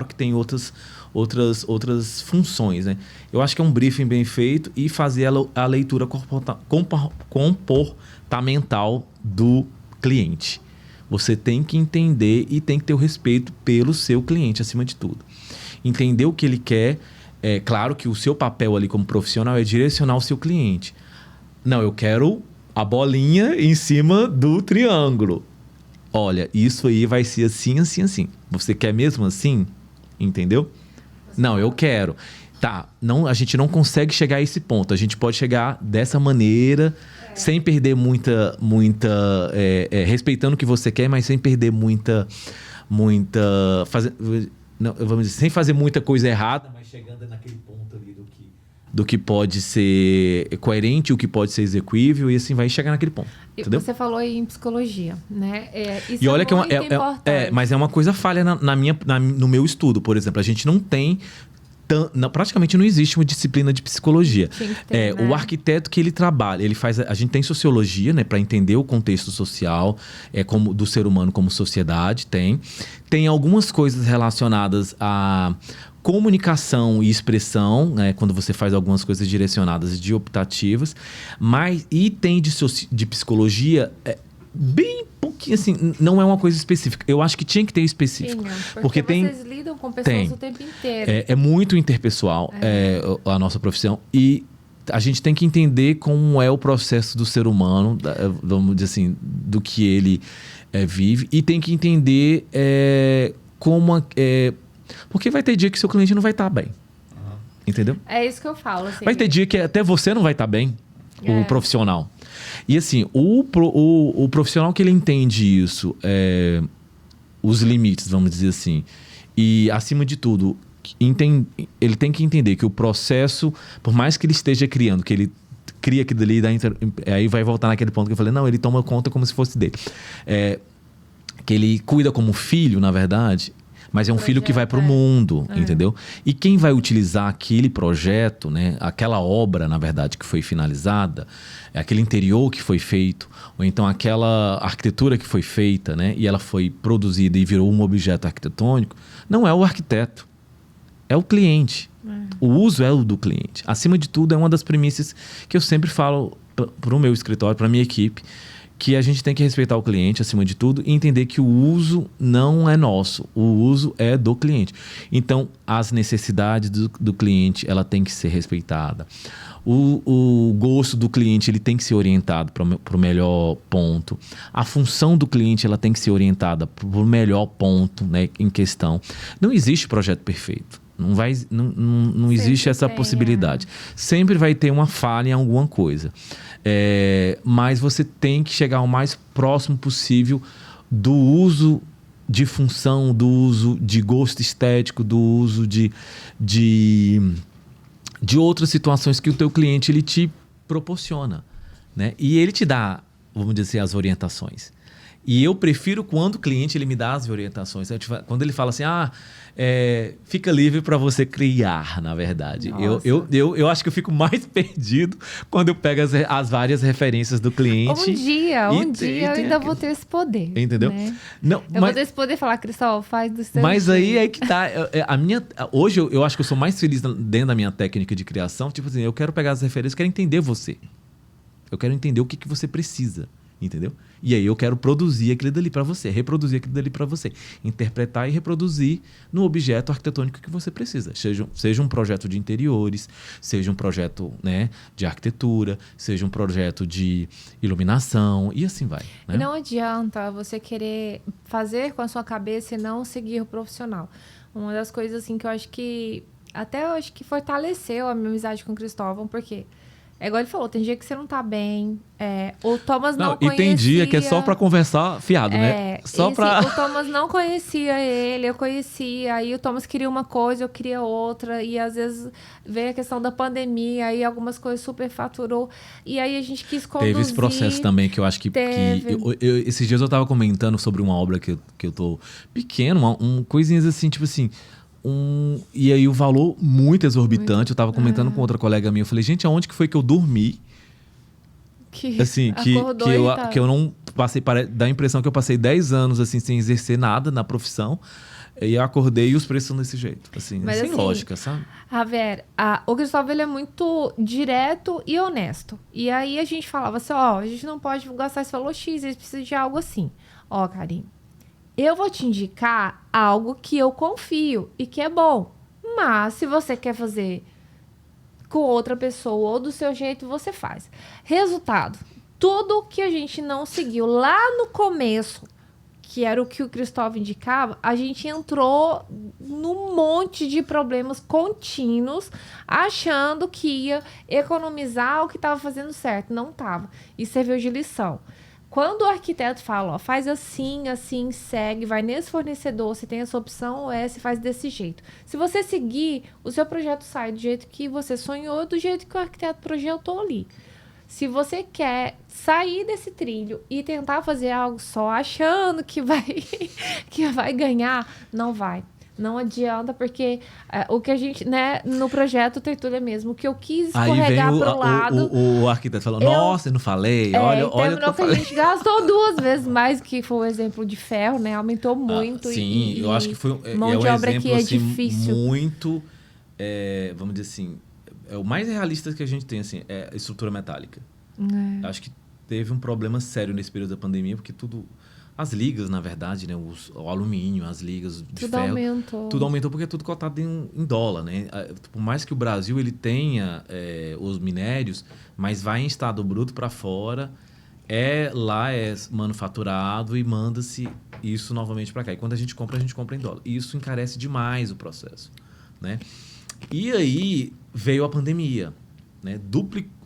Speaker 1: que tem outras funções, né? Eu acho que é um briefing bem feito e fazer a leitura comportamental do cliente. Você tem que entender e tem que ter o respeito pelo seu cliente, acima de tudo. Entender o que ele quer. É claro que o seu papel ali como profissional é direcionar o seu cliente. Não, eu quero a bolinha em cima do triângulo. Olha, isso aí vai ser assim, assim, assim. Você quer mesmo assim? Entendeu? Não, eu quero. Tá, a gente não consegue chegar a esse ponto. A gente pode chegar dessa maneira, sem perder muita respeitando o que você quer, mas sem perder vamos dizer, sem fazer muita coisa errada, mas chegando naquele ponto ali do que pode ser coerente, o que pode ser execuível, e assim vai chegar naquele ponto. Entendeu?
Speaker 2: Você falou aí em psicologia, né? Isso
Speaker 1: e olha que
Speaker 2: importante.
Speaker 1: mas é uma coisa falha no meu estudo, por exemplo. A gente não tem praticamente não existe uma disciplina de psicologia.
Speaker 2: Ter, né?
Speaker 1: O arquiteto que ele trabalha, a gente tem sociologia, né, para entender o contexto social, como do ser humano como sociedade, tem algumas coisas relacionadas a comunicação e expressão, né, quando você faz algumas coisas direcionadas de optativas, e tem de psicologia bem pouquinho, assim, não é uma coisa específica. Eu acho que tinha que ter específico.
Speaker 2: Sim, porque vocês lidam com pessoas o tempo inteiro.
Speaker 1: É muito interpessoal a nossa profissão, e a gente tem que entender como é o processo do ser humano, vamos dizer assim, do que ele vive, e tem que entender como... porque vai ter dia que seu cliente não vai estar bem. Entendeu?
Speaker 2: É isso que eu falo. Assim,
Speaker 1: vai ter dia que até você não vai estar bem, o profissional. E assim, o profissional que ele entende isso, os limites, vamos dizer assim, e acima de tudo, ele tem que entender que o processo, por mais que ele esteja criando, que ele cria aquilo ali, aí vai voltar naquele ponto que eu falei, não, ele toma conta como se fosse dele. Que ele cuida como filho, na verdade, mas é um filho que vai para o mundo, entendeu? E quem vai utilizar aquele projeto, né, aquela obra, na verdade, que foi finalizada, aquele interior que foi feito, ou então aquela arquitetura que foi feita, né, e ela foi produzida e virou um objeto arquitetônico, não é o arquiteto, é o cliente. O uso é o do cliente. Acima de tudo, é uma das premissas que eu sempre falo para o meu escritório, para a minha equipe, que a gente tem que respeitar o cliente acima de tudo e entender que o uso não é nosso, o uso é do cliente. Então, as necessidades do cliente, ela tem que ser respeitada. O gosto do cliente, ele tem que ser orientado para o melhor ponto. A função do cliente, ela tem que ser orientada para o melhor ponto, né, em questão. Não existe projeto perfeito. Não existe essa possibilidade. Sempre vai ter uma falha em alguma coisa. Mas você tem que chegar o mais próximo possível do uso de função, do uso de gosto estético, do uso de outras situações que o teu cliente ele te proporciona, né? E ele te dá, vamos dizer assim, as orientações. E eu prefiro quando o cliente ele me dá as orientações. Quando ele fala assim, fica livre para você criar, na verdade. Eu acho que eu fico mais perdido quando eu pego as várias referências do cliente.
Speaker 2: Um dia eu ainda vou ter esse poder.
Speaker 1: Entendeu?
Speaker 2: Né? Não, vou ter esse poder de falar, Cristóvão, faz do seu
Speaker 1: Mas
Speaker 2: jeito.
Speaker 1: aí é que tá. Hoje eu acho que eu sou mais feliz dentro da minha técnica de criação. Tipo assim, eu quero pegar as referências, eu quero entender você. Eu quero entender o que você precisa. Entendeu? E aí eu quero produzir aquilo dali para você, reproduzir aquilo dali para você, interpretar e reproduzir no objeto arquitetônico que você precisa. Seja um projeto de interiores, seja um projeto, né, de arquitetura, seja um projeto de iluminação e assim vai. Né?
Speaker 2: E não adianta você querer fazer com a sua cabeça e não seguir o profissional. Uma das coisas assim que eu acho que fortaleceu a minha amizade com o Cristóvão, porque é igual ele falou, tem dia que você não tá bem. O Thomas não conhecia.
Speaker 1: E tem dia que é só pra conversar fiado, né?
Speaker 2: O Thomas não conhecia ele, eu conhecia. Aí o Thomas queria uma coisa, eu queria outra. E às vezes veio a questão da pandemia, aí algumas coisas superfaturou. E aí a gente quis conduzir.
Speaker 1: Teve esse processo também que eu acho que... esses dias eu tava comentando sobre uma obra que eu tô pequeno, coisinhas assim, tipo assim... E aí o valor muito exorbitante. Eu tava comentando com outra colega minha. Eu falei, gente, aonde que foi que eu dormi? Que eu não passei... Dá a impressão que eu passei 10 anos assim, sem exercer nada na profissão. E eu acordei e os preços são desse jeito. Assim,
Speaker 2: mas,
Speaker 1: sem lógica, sabe?
Speaker 2: Javier, o Cristóvão ele é muito direto e honesto. E aí a gente falava assim, a gente não pode gastar esse valor X, eles precisam de algo assim. Karine, eu vou te indicar algo que eu confio e que é bom. Mas, se você quer fazer com outra pessoa ou do seu jeito, você faz. Resultado, tudo que a gente não seguiu lá no começo, que era o que o Cristóvão indicava, a gente entrou num monte de problemas contínuos, achando que ia economizar o que estava fazendo certo. Não estava. E serviu de lição. Quando o arquiteto fala, faz assim, assim, segue, vai nesse fornecedor, você tem essa opção, ou você faz desse jeito. Se você seguir, o seu projeto sai do jeito que você sonhou, do jeito que o arquiteto projetou ali. Se você quer sair desse trilho e tentar fazer algo só achando que vai ganhar, não vai. Não adianta, porque o que a gente, né, no projeto Tertúlia mesmo, o que eu quis escorregar pro lado...
Speaker 1: o arquiteto falou, nossa, eu não falei, olha o que eu falei.
Speaker 2: A gente gastou 2 vezes mais, que foi o exemplo de ferro, né, aumentou muito.
Speaker 1: Sim, eu acho que foi
Speaker 2: mão de obra
Speaker 1: exemplo,
Speaker 2: que é
Speaker 1: assim,
Speaker 2: difícil.
Speaker 1: Muito, vamos dizer assim, o mais realista que a gente tem, assim, é a estrutura metálica. Acho que teve um problema sério nesse período da pandemia, porque as ligas, na verdade, né? O alumínio, as ligas de ferro... Tudo aumentou porque é tudo cotado em dólar, né? Por mais que o Brasil ele tenha os minérios, mas vai em estado bruto para fora, lá é manufaturado e manda-se isso novamente para cá. E quando a gente compra em dólar. E isso encarece demais o processo, né? E aí veio a pandemia, né?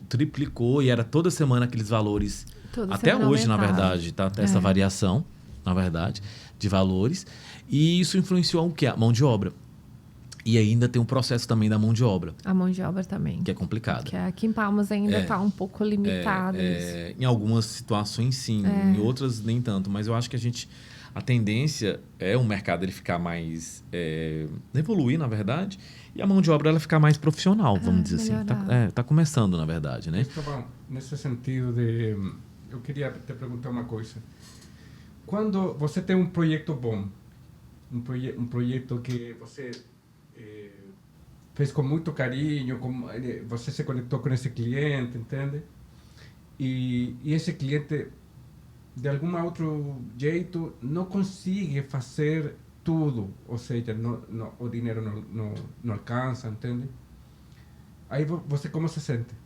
Speaker 1: Triplicou e era toda semana aqueles valores... Até hoje, na verdade, tá essa variação, na verdade, de valores. E isso influenciou o quê? A mão de obra. E ainda tem um processo também da mão de obra.
Speaker 2: A mão de obra também.
Speaker 1: Que é complicada.
Speaker 2: Que aqui em Palmas ainda está um pouco limitado.
Speaker 1: Em algumas situações, sim. Em outras, nem tanto. Mas eu acho que a tendência é o mercado ele ficar mais... evoluir, na verdade. E a mão de obra ela ficar mais profissional, vamos dizer assim. Tá começando, na verdade, né?
Speaker 3: Cristóvão, nesse sentido de... Eu queria te perguntar uma coisa. Quando você tem um projeto bom, um projeto que você fez com muito carinho, você se conectou com esse cliente, entende? E esse cliente, de algum outro jeito, não consegue fazer tudo. Ou seja, o dinheiro não alcança, entende? Aí você como se sente?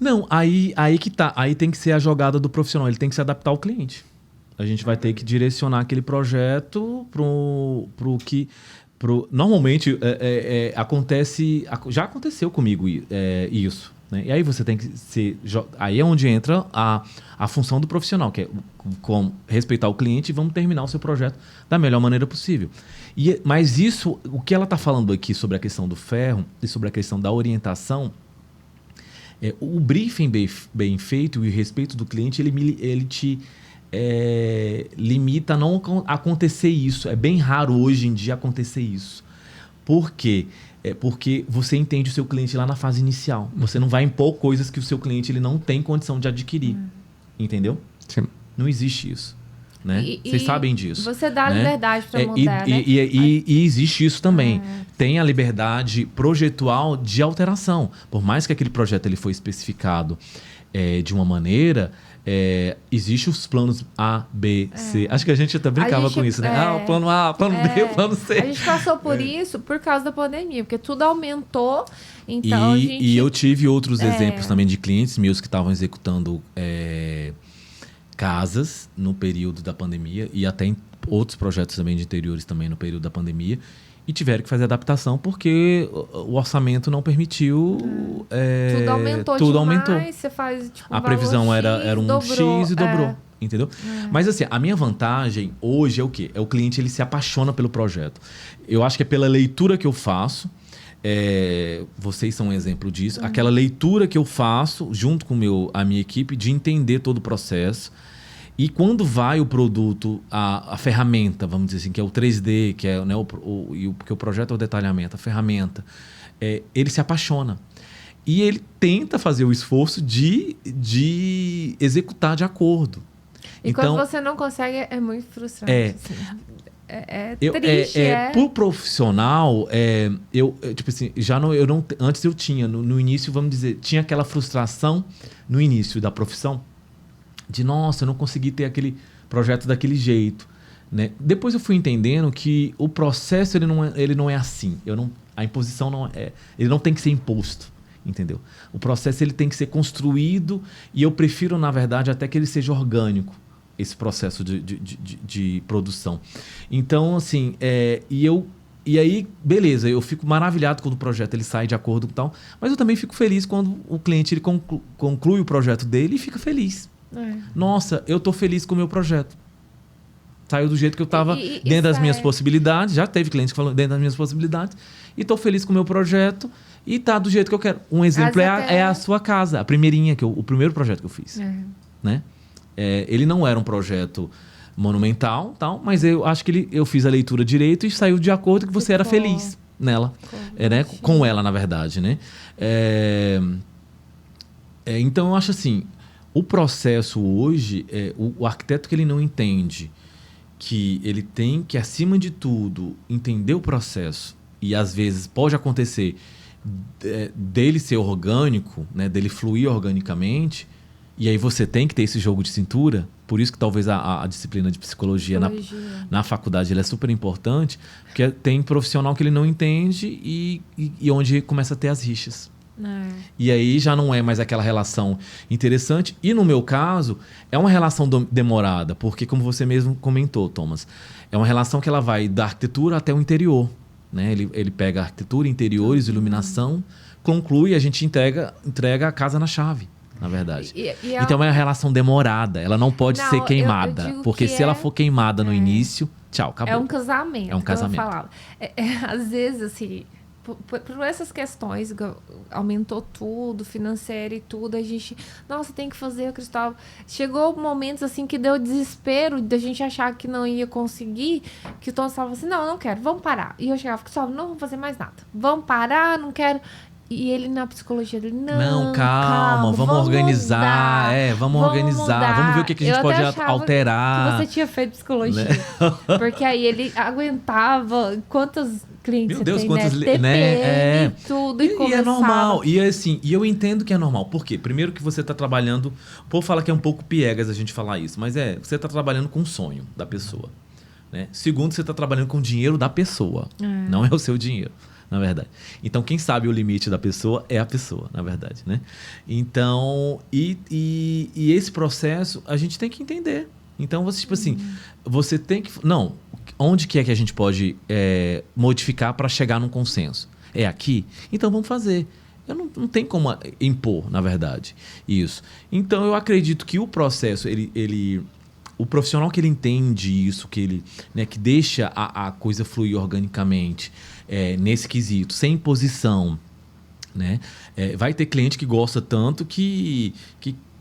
Speaker 1: Não, aí que tá. Aí tem que ser a jogada do profissional. Ele tem que se adaptar ao cliente. A gente vai ter que direcionar aquele projeto pro que... Normalmente, já aconteceu comigo isso. Né? E aí você tem que ser... Aí é onde entra a função do profissional, que é respeitar o cliente e vamos terminar o seu projeto da melhor maneira possível. Mas isso, o que ela está falando aqui sobre a questão do ferro e sobre a questão da orientação... o briefing bem feito e o respeito do cliente, ele te limita a não acontecer isso. É bem raro hoje em dia acontecer isso. Por quê? Porque você entende o seu cliente lá na fase inicial. Você não vai impor coisas que o seu cliente ele não tem condição de adquirir. Entendeu?
Speaker 3: Sim.
Speaker 1: Não existe isso. Né? Vocês sabem disso.
Speaker 2: Você dá a
Speaker 1: né?
Speaker 2: liberdade para mudar, né?
Speaker 1: E existe isso também. Tem a liberdade projetual de alteração. Por mais que aquele projeto ele foi especificado de uma maneira, existem os planos A, B, C. Acho que a gente até brincava com isso, né? O plano A, o plano B, o plano C.
Speaker 2: A gente passou por isso por causa da pandemia, porque tudo aumentou. Então
Speaker 1: e eu tive outros exemplos também de clientes meus que estavam executando casas no período da pandemia e até em outros projetos também de interiores também no período da pandemia e tiveram que fazer adaptação porque o orçamento não permitiu.
Speaker 2: Tudo aumentou. Você faz, tipo,
Speaker 1: a previsão
Speaker 2: X,
Speaker 1: era um
Speaker 2: dobrou,
Speaker 1: X e dobrou. Entendeu? Mas assim, a minha vantagem hoje é o quê? É o cliente ele se apaixona pelo projeto. Eu acho que é pela leitura que eu faço. Vocês são um exemplo disso. Aquela leitura que eu faço junto com a minha equipe de entender todo o processo. E quando vai o produto, a ferramenta, vamos dizer assim, que é o 3D, que é, né, porque o projeto é o detalhamento, a ferramenta, ele se apaixona. E ele tenta fazer o esforço de executar de acordo.
Speaker 2: E
Speaker 1: então,
Speaker 2: quando você não consegue, é muito frustrante. Assim. Triste.
Speaker 1: Pro profissional, tipo assim, antes eu tinha, no início, vamos dizer, tinha aquela frustração no início da profissão, de nossa, eu não consegui ter aquele projeto daquele jeito. Né? Depois eu fui entendendo que o processo ele não é assim. A imposição ele não tem que ser imposto. Entendeu? O processo ele tem que ser construído e eu prefiro, na verdade, até que ele seja orgânico, esse processo de produção. Então, assim, e aí, beleza, eu fico maravilhado quando o projeto ele sai de acordo com tal, mas eu também fico feliz quando o cliente ele conclui o projeto dele e fica feliz. Nossa, eu tô feliz com o meu projeto. Saiu do jeito que eu estava dentro das minhas possibilidades. Já teve clientes que falam dentro das minhas possibilidades. E tô feliz com o meu projeto e tá do jeito que eu quero. Um exemplo é a sua casa, a primeirinha, o primeiro projeto que eu fiz. Né? Ele não era um projeto monumental, tal, mas eu acho que eu fiz a leitura direito e saiu de acordo que você era feliz nela. Né? Com ela, na verdade. Né? Então, eu acho assim, o processo hoje, o arquiteto que ele não entende que ele tem que, acima de tudo, entender o processo e, às vezes, pode acontecer dele ser orgânico, né, dele fluir organicamente, e aí você tem que ter esse jogo de cintura. Por isso que talvez a disciplina de psicologia na faculdade ela é super importante, porque tem profissional que ele não entende e onde começa a ter as rixas. E aí já não é mais aquela relação interessante. E no meu caso, é uma relação demorada, porque como você mesmo comentou, Thomas, é uma relação que ela vai da arquitetura até o interior. Né? Ele pega arquitetura, interiores, iluminação, conclui e a gente entrega a casa na chave, na verdade. Então é uma relação demorada, ela não pode ser queimada, eu porque se ela for queimada no início, tchau, acabou.
Speaker 2: É um casamento.
Speaker 1: É um casamento.
Speaker 2: Eu falava. Às vezes, assim, por essas questões, aumentou tudo, financeiro e tudo, a gente, nossa, tem que fazer, Cristóvão. Chegou momentos assim que deu desespero da gente achar que não ia conseguir, que o Tom estava assim, não quero, vamos parar. E eu chegava, Cristóvão, não vamos fazer mais nada. Vamos parar, não quero. E ele na psicologia dele, não, calma, vamos organizar, vamos organizar, vamos ver o que a gente pode alterar. Que você tinha feito psicologia. Né? Porque aí ele aguentava quantos clientes
Speaker 1: Meu Deus,
Speaker 2: tem,
Speaker 1: quantos,
Speaker 2: né? E tudo, e
Speaker 1: é normal. E assim, eu entendo que é normal. Por quê? Primeiro que você está trabalhando, o povo fala que é um pouco piegas a gente falar isso, mas você está trabalhando com o sonho da pessoa. Né? Segundo, você está trabalhando com o dinheiro da pessoa, não é o seu dinheiro. Na verdade. Então, quem sabe o limite da pessoa é a pessoa, na verdade, né? Então, e esse processo a gente tem que entender. Então, você, tipo assim, você tem que... Não, onde que é que a gente pode modificar para chegar num consenso? É aqui? Então, vamos fazer. Não tem como impor, na verdade, isso. Então, eu acredito que o processo, o profissional que ele entende isso, que ele, né, que deixa a coisa fluir organicamente, nesse quesito, sem imposição, né? Vai ter cliente que gosta tanto que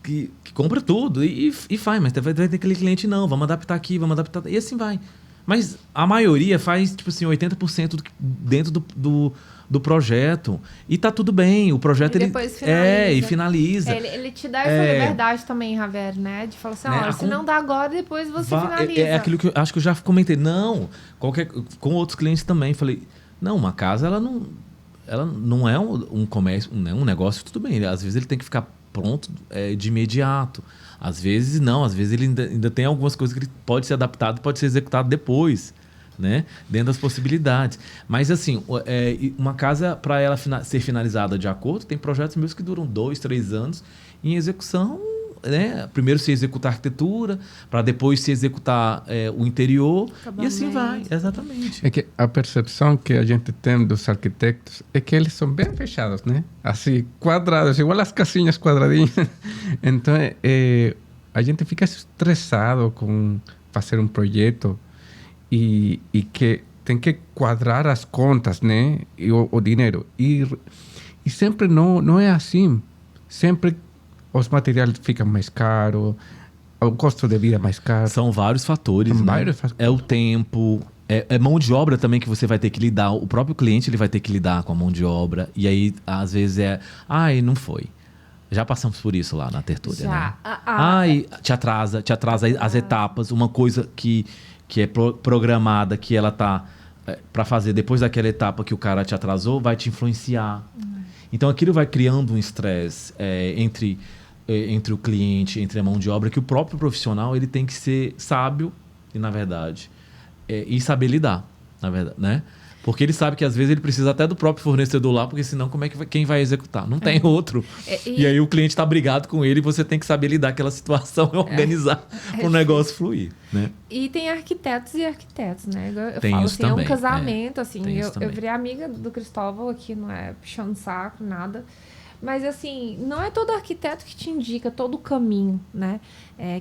Speaker 1: que compra tudo e faz, mas vai ter aquele cliente não, vamos adaptar aqui, vamos adaptar, e assim vai. Mas a maioria faz, tipo assim, 80% dentro do projeto. E tá tudo bem. O projeto,
Speaker 2: E depois finaliza.
Speaker 1: finaliza.
Speaker 2: Ele te dá essa liberdade também, Javier, né? De falar assim,
Speaker 1: Né,
Speaker 2: olha, se não dá agora, depois você finaliza.
Speaker 1: É aquilo que eu acho que eu já comentei. Não, com outros clientes também. Falei, não, uma casa, ela não é um comércio, não é um negócio, tudo bem. Às vezes ele tem que ficar pronto de imediato. Às vezes não, às vezes ele ainda tem algumas coisas que ele pode ser adaptado, pode ser executado depois, né? Dentro das possibilidades. Mas assim, uma casa, para ela ser finalizada de acordo, tem projetos meus que duram 2, 3 anos em execução, né? Primeiro se executar a arquitetura, para depois se executar o interior, e assim vai, exatamente.
Speaker 3: É que a percepção que a gente tem dos arquitetos é que eles são bem fechados, né? Assim, quadrados, igual as casinhas quadradinhas. Então, a gente fica estressado com fazer um projeto e que tem que quadrar as contas, né? E o dinheiro. E sempre não é assim. Sempre os materiais ficam mais caros, o custo de vida é mais caro.
Speaker 1: São vários fatores,
Speaker 3: São
Speaker 1: né?
Speaker 3: vários fatores.
Speaker 1: É o tempo, é mão de obra também que você vai ter que lidar. O próprio cliente ele vai ter que lidar com a mão de obra. E aí, às vezes, não foi. Já passamos por isso lá na Tertúlia,
Speaker 2: Já.
Speaker 1: né? Te atrasa as etapas. Uma coisa que é programada, que ela tá para fazer depois daquela etapa que o cara te atrasou, vai te influenciar. Então, aquilo vai criando um estresse entre o cliente, entre a mão de obra, que o próprio profissional ele tem que ser sábio, e na verdade, e saber lidar, na verdade, né? Porque ele sabe que às vezes ele precisa até do próprio fornecedor lá, porque senão quem vai executar? Não tem outro. E aí o cliente está brigado com ele e você tem que saber lidar com aquela situação e organizar para o negócio fluir, né?
Speaker 2: E tem arquitetos e arquitetos, né? Eu
Speaker 1: Tem
Speaker 2: falo
Speaker 1: isso
Speaker 2: assim, é um
Speaker 1: também,
Speaker 2: casamento, assim.
Speaker 1: tem isso também.
Speaker 2: Eu virei amiga do Cristóvão aqui, não é puxando saco, nada. Mas, assim, não é todo arquiteto que te indica todo o caminho, né?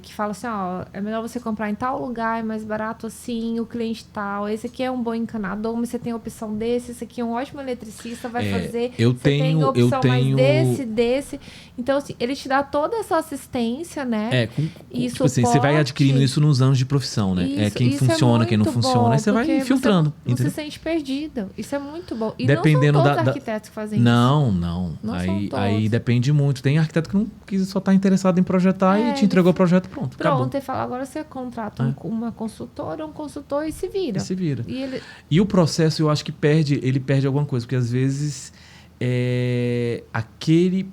Speaker 2: Que fala assim, ó, é melhor você comprar em tal lugar, é mais barato assim, o cliente tal, esse aqui é um bom encanador, mas você tem a opção desse, esse aqui é um ótimo eletricista, vai fazer. Tem a opção mais desse. Então, assim, ele te dá toda essa assistência, né?
Speaker 1: E tipo assim, você vai adquirindo isso nos anos de profissão, né? Quem funciona, quem não funciona, aí você vai filtrando.
Speaker 2: Você não se sente perdido. Isso é muito bom. E
Speaker 1: dependendo
Speaker 2: não são todos arquitetos que fazem
Speaker 1: não,
Speaker 2: isso.
Speaker 1: Não.
Speaker 2: Aí
Speaker 1: Aí depende muito. Tem arquiteto que só está interessado em projetar e te entregou o projeto pronto. Acabou.
Speaker 2: E fala, agora você contrata uma consultora, um consultor e se vira.
Speaker 1: E o processo, eu acho que ele perde alguma coisa, porque às vezes aquele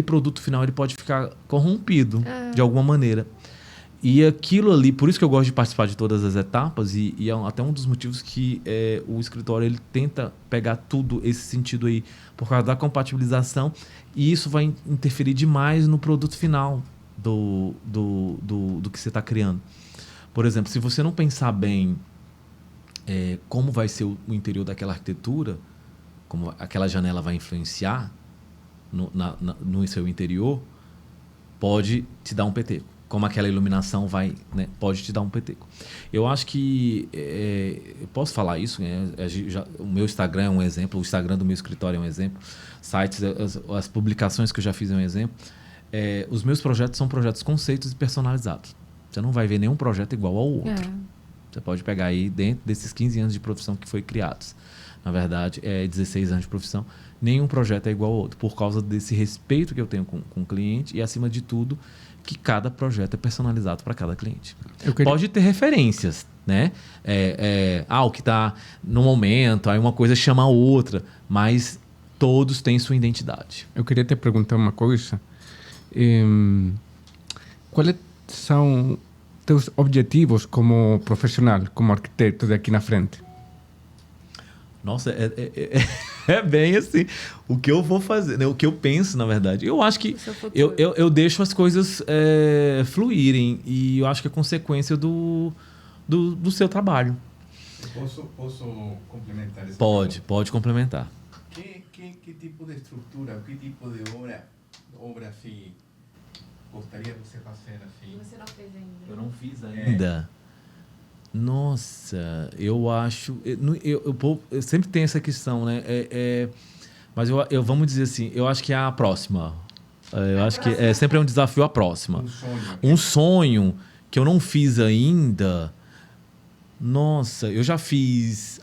Speaker 1: produto final ele pode ficar corrompido de alguma maneira. E aquilo ali, por isso que eu gosto de participar de todas as etapas, e é até um dos motivos que o escritório ele tenta pegar tudo esse sentido aí, por causa da compatibilização, e isso vai interferir demais no produto final do que você está criando. Por exemplo, se você não pensar bem como vai ser o interior daquela arquitetura, como aquela janela vai influenciar no seu interior, pode te dar um peteco. Como aquela iluminação vai, né, pode te dar um peteco. Eu acho que eu posso falar isso, né? O meu Instagram é um exemplo, o Instagram do meu escritório é um exemplo, sites, as publicações que eu já fiz é um exemplo. Os meus projetos são projetos conceitos e personalizados. Você não vai ver nenhum projeto igual ao outro. Você pode pegar aí dentro desses 15 anos de profissão que foi criados. Na verdade, 16 anos de profissão. Nenhum projeto é igual ao outro, por causa desse respeito que eu tenho com o cliente e, acima de tudo, que cada projeto é personalizado para cada cliente. Pode ter referências, né? O que está no momento, aí uma coisa chama a outra, mas todos têm sua identidade.
Speaker 3: Eu queria te perguntar uma coisa. Quais são teus objetivos como profissional, como arquiteto daqui na frente?
Speaker 1: Nossa, é bem assim, o que eu vou fazer, né? O que eu penso, na verdade. Eu acho que eu deixo as coisas fluírem, e eu acho que é consequência do seu trabalho.
Speaker 4: Posso complementar isso?
Speaker 1: Pode complementar.
Speaker 4: Que tipo de estrutura, que tipo de obra assim, gostaria de você fazer assim?
Speaker 2: Você não fez ainda.
Speaker 1: Eu não fiz ainda. Nossa, eu acho... Eu sempre tenho essa questão, né? Mas vamos dizer assim, eu acho que é a próxima. Eu acho que sempre é um desafio a próxima.
Speaker 4: Um sonho.
Speaker 1: Um sonho que eu não fiz ainda. Nossa, eu já fiz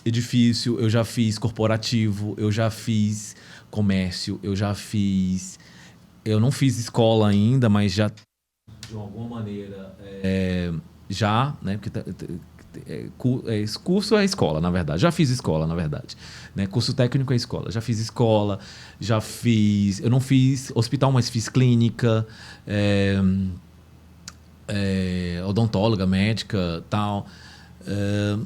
Speaker 1: edifício, eu já fiz corporativo, eu já fiz comércio, eu já fiz... Eu não fiz escola ainda, mas já, de alguma maneira, já, né? Porque esse curso é escola, na verdade. Já fiz escola, na verdade. Né? Curso técnico é escola. Já fiz escola, já fiz... Eu não fiz hospital, mas fiz clínica, odontóloga, médica, tal.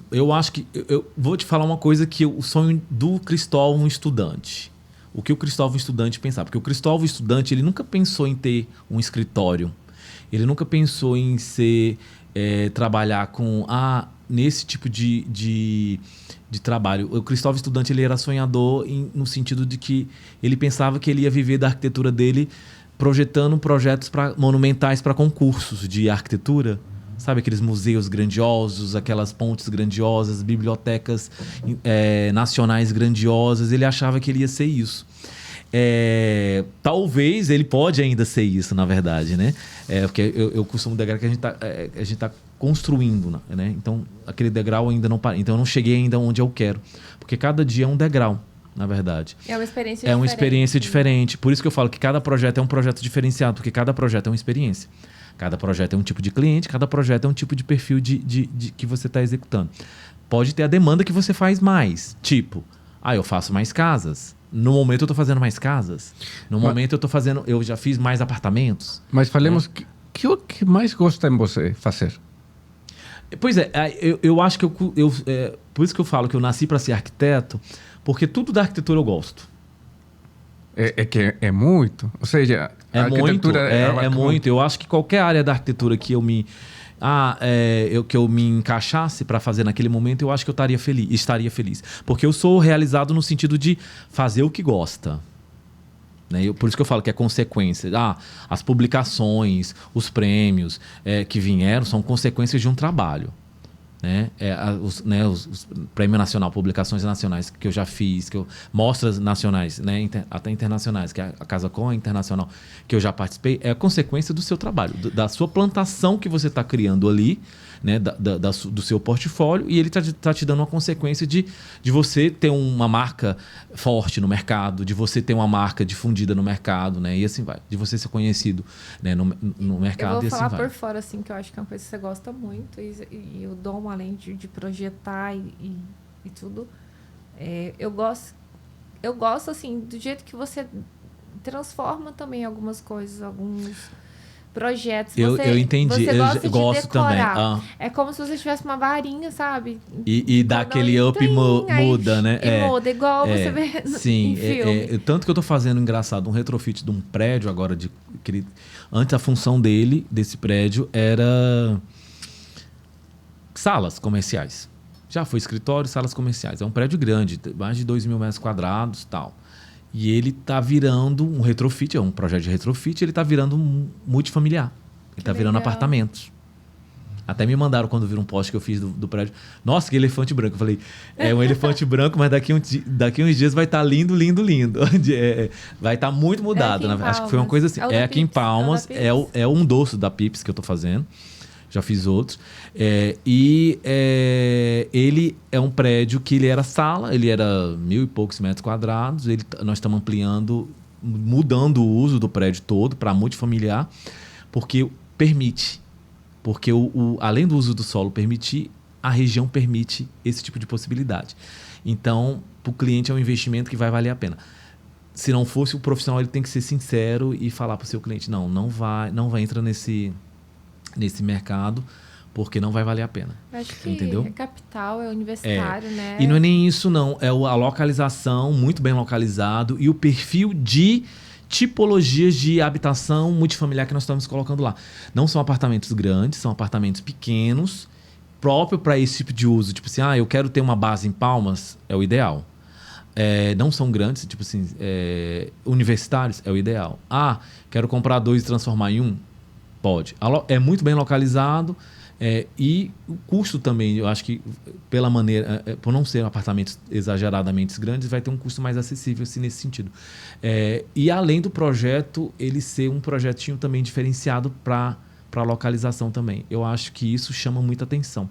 Speaker 1: Eu acho que... Eu vou te falar uma coisa que o sonho do Cristóvão estudante... O que o Cristóvão estudante pensava? Porque o Cristóvão estudante, ele nunca pensou em ter um escritório. Ele nunca pensou em trabalhar com... nesse tipo de trabalho. O Cristóvão estudante, ele era sonhador no sentido de que ele pensava que ele ia viver da arquitetura dele projetando projetos monumentais para concursos de arquitetura. Sabe, aqueles museus grandiosos, aquelas pontes grandiosas, bibliotecas nacionais grandiosas. Ele achava que ele ia ser isso. Talvez ele pode ainda ser isso, na verdade, né? Porque eu costumo degrau que a gente tá construindo, né? Então, aquele degrau ainda não parei. Então, eu não cheguei ainda onde eu quero. Porque cada dia é um degrau, na verdade.
Speaker 2: É uma experiência diferente.
Speaker 1: É uma experiência diferente. Por isso que eu falo que cada projeto é um projeto diferenciado, porque cada projeto é uma experiência. Cada projeto é um tipo de cliente, cada projeto é um tipo de perfil que você está executando. Pode ter a demanda que você faz mais. Tipo, eu faço mais casas. No momento eu estou fazendo mais casas. No momento eu já fiz mais apartamentos.
Speaker 3: Mas falemos, que o que mais gosta em você fazer?
Speaker 1: Pois eu acho que por isso que eu falo que eu nasci para ser arquiteto, porque tudo da arquitetura eu gosto.
Speaker 3: Que é muito. Ou seja, a arquitetura
Speaker 1: é muito. Eu acho que qualquer área da arquitetura que eu me encaixasse para fazer naquele momento, eu acho que eu estaria feliz. Porque eu sou realizado no sentido de fazer o que gosta. Né? Por isso que eu falo que é consequência. As publicações, os prêmios que vieram são consequências de um trabalho. Né? Os Prêmio Nacional, publicações nacionais que eu já fiz, mostras nacionais, né? Até internacionais, que é a Casa Com, a internacional, que eu já participei, é a consequência do seu trabalho, da sua plantação que você está criando ali, né? Do seu portfólio, e ele está te dando uma consequência de você ter uma marca forte no mercado, de você ter uma marca difundida no mercado, né? E assim vai, de você ser conhecido, né? no mercado, e assim vai.
Speaker 2: Eu vou falar por fora, assim, que eu acho que é uma coisa que você gosta muito, e o dom, além de projetar e tudo, eu gosto, assim, do jeito que você transforma também algumas coisas, alguns projetos.
Speaker 1: Eu entendi,
Speaker 2: Você
Speaker 1: eu gosto também.
Speaker 2: É como se você tivesse uma varinha, sabe?
Speaker 1: E dá aquele up e muda, né?
Speaker 2: Muda, igual você vê
Speaker 1: sim,
Speaker 2: em filme.
Speaker 1: Tanto que eu tô fazendo, engraçado, um retrofit de um prédio agora, antes a função desse prédio era salas comerciais. Já foi escritório, salas comerciais. É um prédio grande, mais de 2.000 metros quadrados e tal. E ele está virando um retrofit, é um projeto de retrofit, ele está virando um multifamiliar. Ele está virando apartamentos. Até me mandaram quando viram um post que eu fiz do prédio. Nossa, que elefante branco. Eu falei, é um elefante branco, mas daqui uns dias vai estar lindo, lindo, lindo. Vai estar muito mudado. Acho que foi uma coisa assim. Aqui em Palmas, é um doce da Pips que eu estou fazendo. Já fiz outros. Ele é um prédio que ele era sala, ele era 1.000 e poucos metros quadrados. Nós estamos ampliando, mudando o uso do prédio todo para multifamiliar, porque permite. Porque além do uso do solo permitir, a região permite esse tipo de possibilidade. Então, para o cliente é um investimento que vai valer a pena. Se não fosse, o profissional ele tem que ser sincero e falar para o seu cliente, não vai entrar nesse mercado, porque não vai valer a pena.
Speaker 2: Acho que
Speaker 1: entendeu?
Speaker 2: É capital, é universitário, né?
Speaker 1: E não é nem isso, não. É a localização, muito bem localizado, e o perfil de tipologias de habitação multifamiliar que nós estamos colocando lá. Não são apartamentos grandes, são apartamentos pequenos, próprio para esse tipo de uso. Tipo assim, eu quero ter uma base em Palmas, é o ideal. Não são grandes, tipo assim, universitários, é o ideal. Quero comprar 2 e transformar em 1? Pode. É muito bem localizado, E o custo também, eu acho que pela maneira, por não ser apartamentos exageradamente grandes, vai ter um custo mais acessível assim, nesse sentido. E além do projeto, ele ser um projetinho também diferenciado para localização também. Eu acho que isso chama muita atenção.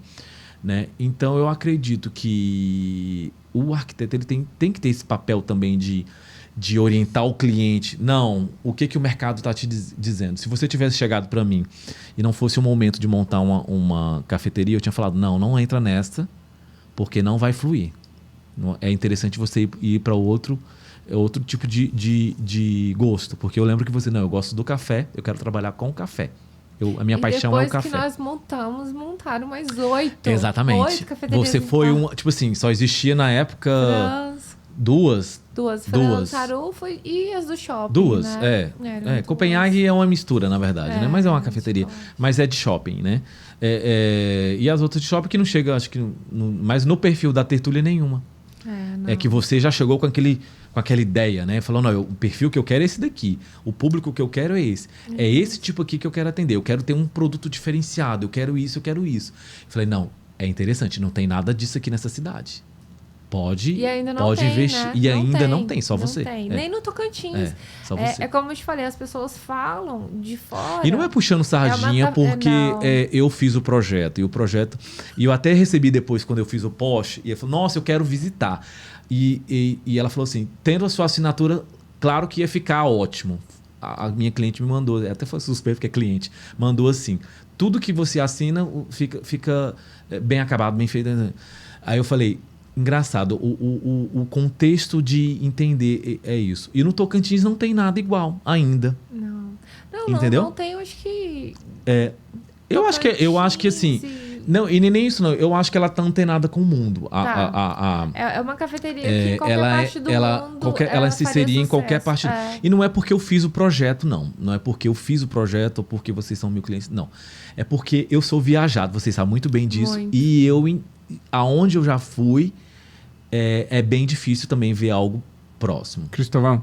Speaker 1: Né? Então eu acredito que o arquiteto ele tem que ter esse papel também de orientar o cliente. Não, o que o mercado está te dizendo? Se você tivesse chegado para mim e não fosse o momento de montar uma cafeteria, eu tinha falado, não entra nessa, porque não vai fluir. É interessante você ir para outro tipo de gosto. Porque eu lembro que você, eu gosto do café, eu quero trabalhar com café. A minha paixão é o café.
Speaker 2: Depois que nós montaram mais 8.
Speaker 1: Exatamente.
Speaker 2: 8 cafeterias.
Speaker 1: Você foi tipo assim, só existia na época... Duas.
Speaker 2: Tarufo e as do shopping.
Speaker 1: Duas,
Speaker 2: né?
Speaker 1: Copenhague é uma mistura, na verdade, né? Mas é uma cafeteria. Mas é de shopping, né? E as outras de shopping que não chega, acho que... mas no perfil da Tertúlia nenhuma. É que você já chegou com aquela ideia, né? Falou, o perfil que eu quero é esse daqui. O público que eu quero é esse. É esse tipo aqui que eu quero atender. Eu quero ter um produto diferenciado. Eu quero isso. Falei, não, é interessante. Não tem nada disso aqui nessa cidade. Pode investir.
Speaker 2: Né?
Speaker 1: E ainda não tem, só
Speaker 2: não
Speaker 1: você.
Speaker 2: Tem. Nem no Tocantins.
Speaker 1: Só você.
Speaker 2: É como eu te falei, as pessoas falam de fora.
Speaker 1: E não é puxando sardinha porque eu fiz o projeto. E eu até recebi depois, quando eu fiz o post, e eu falei, nossa, eu quero visitar. E ela falou assim, tendo a sua assinatura, claro que ia ficar ótimo. A minha cliente me mandou, até foi suspeito porque é cliente, mandou assim, tudo que você assina fica bem acabado, bem feito. Aí eu falei, engraçado, o contexto de entender é isso. E no Tocantins não tem nada igual ainda.
Speaker 2: Não,
Speaker 1: entendeu?
Speaker 2: Não tem, eu acho que...
Speaker 1: Eu acho que assim... Não, e nem isso não. Eu acho que ela tá antenada com o mundo.
Speaker 2: É uma cafeteria que em qualquer parte do mundo...
Speaker 1: Ela se inseria em qualquer parte. E não é porque eu fiz o projeto, não. Não é porque eu fiz o projeto ou porque vocês são meus clientes. Não. É porque eu sou viajado. Vocês sabem muito bem disso.
Speaker 2: Muito.
Speaker 1: E aonde eu já fui, é bem difícil também ver algo próximo.
Speaker 3: Cristóvão,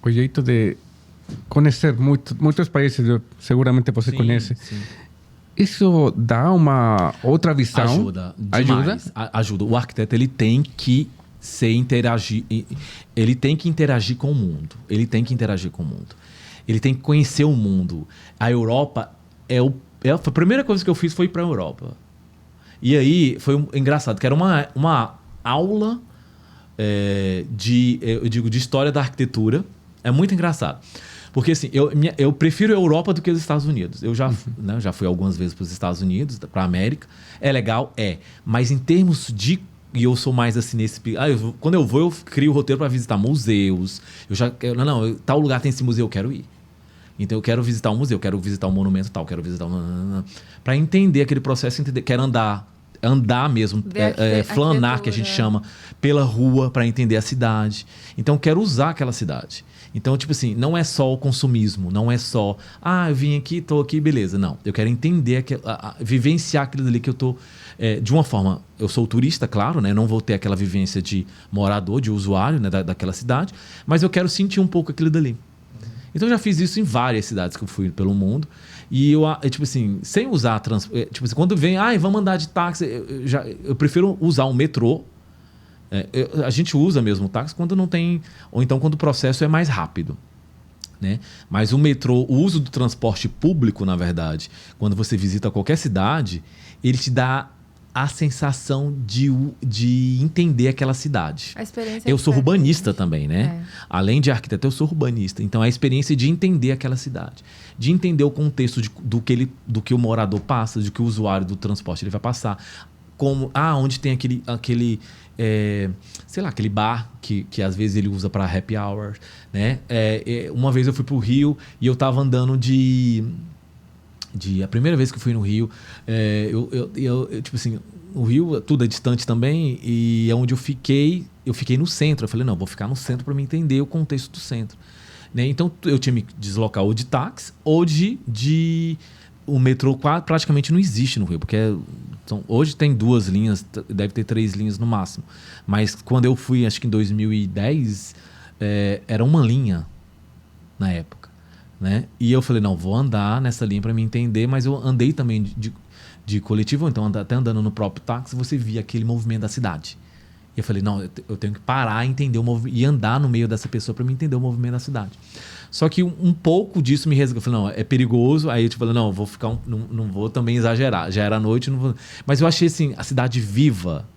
Speaker 3: o jeito de conhecer muitos países, seguramente você conhece. Sim. Isso dá uma outra visão?
Speaker 1: Ajuda demais. Ajuda. O arquiteto ele tem que ele tem que interagir com o mundo. Ele tem que conhecer o mundo. A Europa a primeira coisa que eu fiz foi ir para a Europa. E aí foi engraçado, que era uma aula de história da arquitetura. É muito engraçado. Porque assim, eu prefiro a Europa do que os Estados Unidos. Eu já fui algumas vezes para os Estados Unidos, para a América. É legal? Mas em termos de... E eu sou mais assim nesse... quando eu vou, eu crio o roteiro para visitar museus. Tal lugar tem esse museu, eu quero ir. Então eu quero visitar um museu, quero visitar um monumento tal, quero visitar para entender aquele processo, quero andar mesmo, flanar, que a gente chama, pela rua para entender a cidade. Então eu quero usar aquela cidade. Então, tipo assim, não é só o consumismo, não é só, eu vim aqui, tô aqui, beleza. Não, eu quero entender, vivenciar aquilo ali que eu tô, de uma forma, eu sou turista, claro, né? Não vou ter aquela vivência de morador, de usuário, né? daquela cidade, mas eu quero sentir um pouco aquilo dali. Então, eu já fiz isso em várias cidades que eu fui pelo mundo. E tipo assim, sem usar tipo assim, quando vem, vamos andar de táxi, eu prefiro usar um metrô. A gente usa mesmo o táxi quando não tem, ou então quando o processo é mais rápido, né? Mas o metrô, o uso do transporte público, na verdade, quando você visita qualquer cidade, ele te dá a sensação de entender aquela cidade.
Speaker 2: A experiência
Speaker 1: eu sou urbanista também, né? Além de arquiteto, eu sou urbanista. Então, a experiência de entender aquela cidade, de entender o contexto do que o morador passa, do que o usuário do transporte ele vai passar, como onde tem aquele sei lá, aquele bar que às vezes ele usa para happy hour, né? Uma vez eu fui pro Rio e eu tava andando a primeira vez que eu fui no Rio, eu tipo assim, o Rio tudo é distante também, e onde eu fiquei no centro. Eu falei, não, vou ficar no centro para me entender o contexto do centro, né? Então eu tinha que me deslocar ou de táxi ou o metrô praticamente não existe no Rio, porque hoje tem 2 linhas, deve ter 3 linhas no máximo. Mas quando eu fui, acho que em 2010, era uma linha na época. né? E eu falei, não, vou andar nessa linha para me entender, mas eu andei também de coletivo, então até andando no próprio táxi, você via aquele movimento da cidade. E eu falei, não, eu tenho que parar e entender o movimento e andar no meio dessa pessoa para me entender o movimento da cidade. Só que um pouco disso me resgatou. Eu falei, não, é perigoso. Aí eu falei, não, eu vou ficar não vou também exagerar. Já era noite, não vou. Mas eu achei assim, a cidade viva,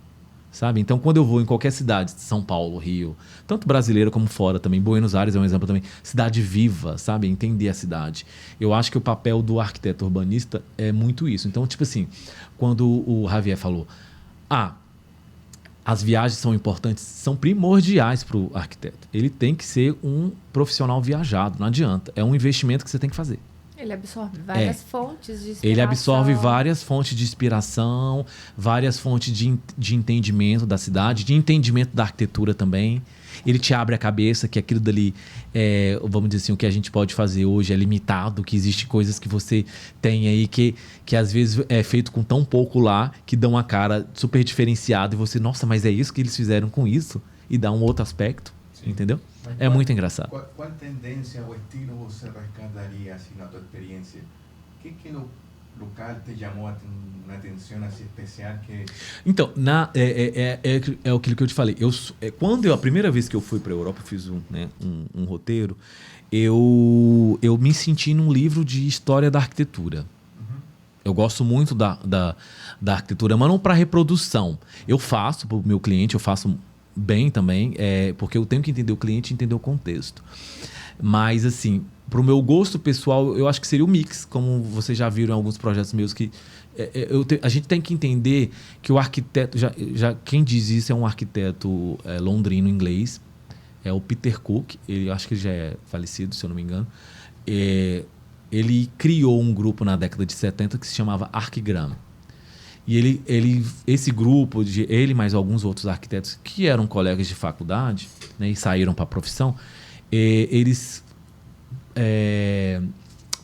Speaker 1: sabe? Então, quando eu vou em qualquer cidade, São Paulo, Rio, tanto brasileira como fora também, Buenos Aires é um exemplo também, cidade viva, sabe? Entender a cidade. Eu acho que o papel do arquiteto urbanista é muito isso. Então, tipo assim, quando o Javier falou, as viagens são importantes, são primordiais para o arquiteto. Ele tem que ser um profissional viajado, não adianta. É um investimento que você tem que fazer.
Speaker 2: Ele absorve várias fontes de inspiração.
Speaker 1: Ele absorve várias fontes de inspiração, várias fontes de entendimento da cidade, de entendimento da arquitetura também. Ele te abre a cabeça que aquilo dali, vamos dizer assim, o que a gente pode fazer hoje é limitado, que existem coisas que você tem aí que às vezes é feito com tão pouco lá, que dão uma cara super diferenciada e você, nossa, mas é isso que eles fizeram com isso? E dá um outro aspecto, entendeu? É muito engraçado.
Speaker 4: Qual tendência ou estilo você rescataria assim, na tua experiência? O que no local te chamou a atenção assim, especial?
Speaker 1: Então, é aquilo que eu te falei. A primeira vez que eu fui para a Europa, eu fiz um roteiro, eu me senti num livro de história da arquitetura. Eu gosto muito da arquitetura, mas não para reprodução. Eu faço para o meu cliente, eu faço bem também, porque eu tenho que entender o cliente e entender o contexto. Mas, assim, para o meu gosto pessoal, eu acho que seria o mix, como vocês já viram em alguns projetos meus, que a gente tem que entender que o arquiteto, quem diz isso é um arquiteto londrino inglês, é o Peter Cook, acho que ele já é falecido, se eu não me engano. Ele criou um grupo na década de 70 que se chamava Archigram. E esse grupo, ele mais alguns outros arquitetos que eram colegas de faculdade, né, e saíram para a profissão, eles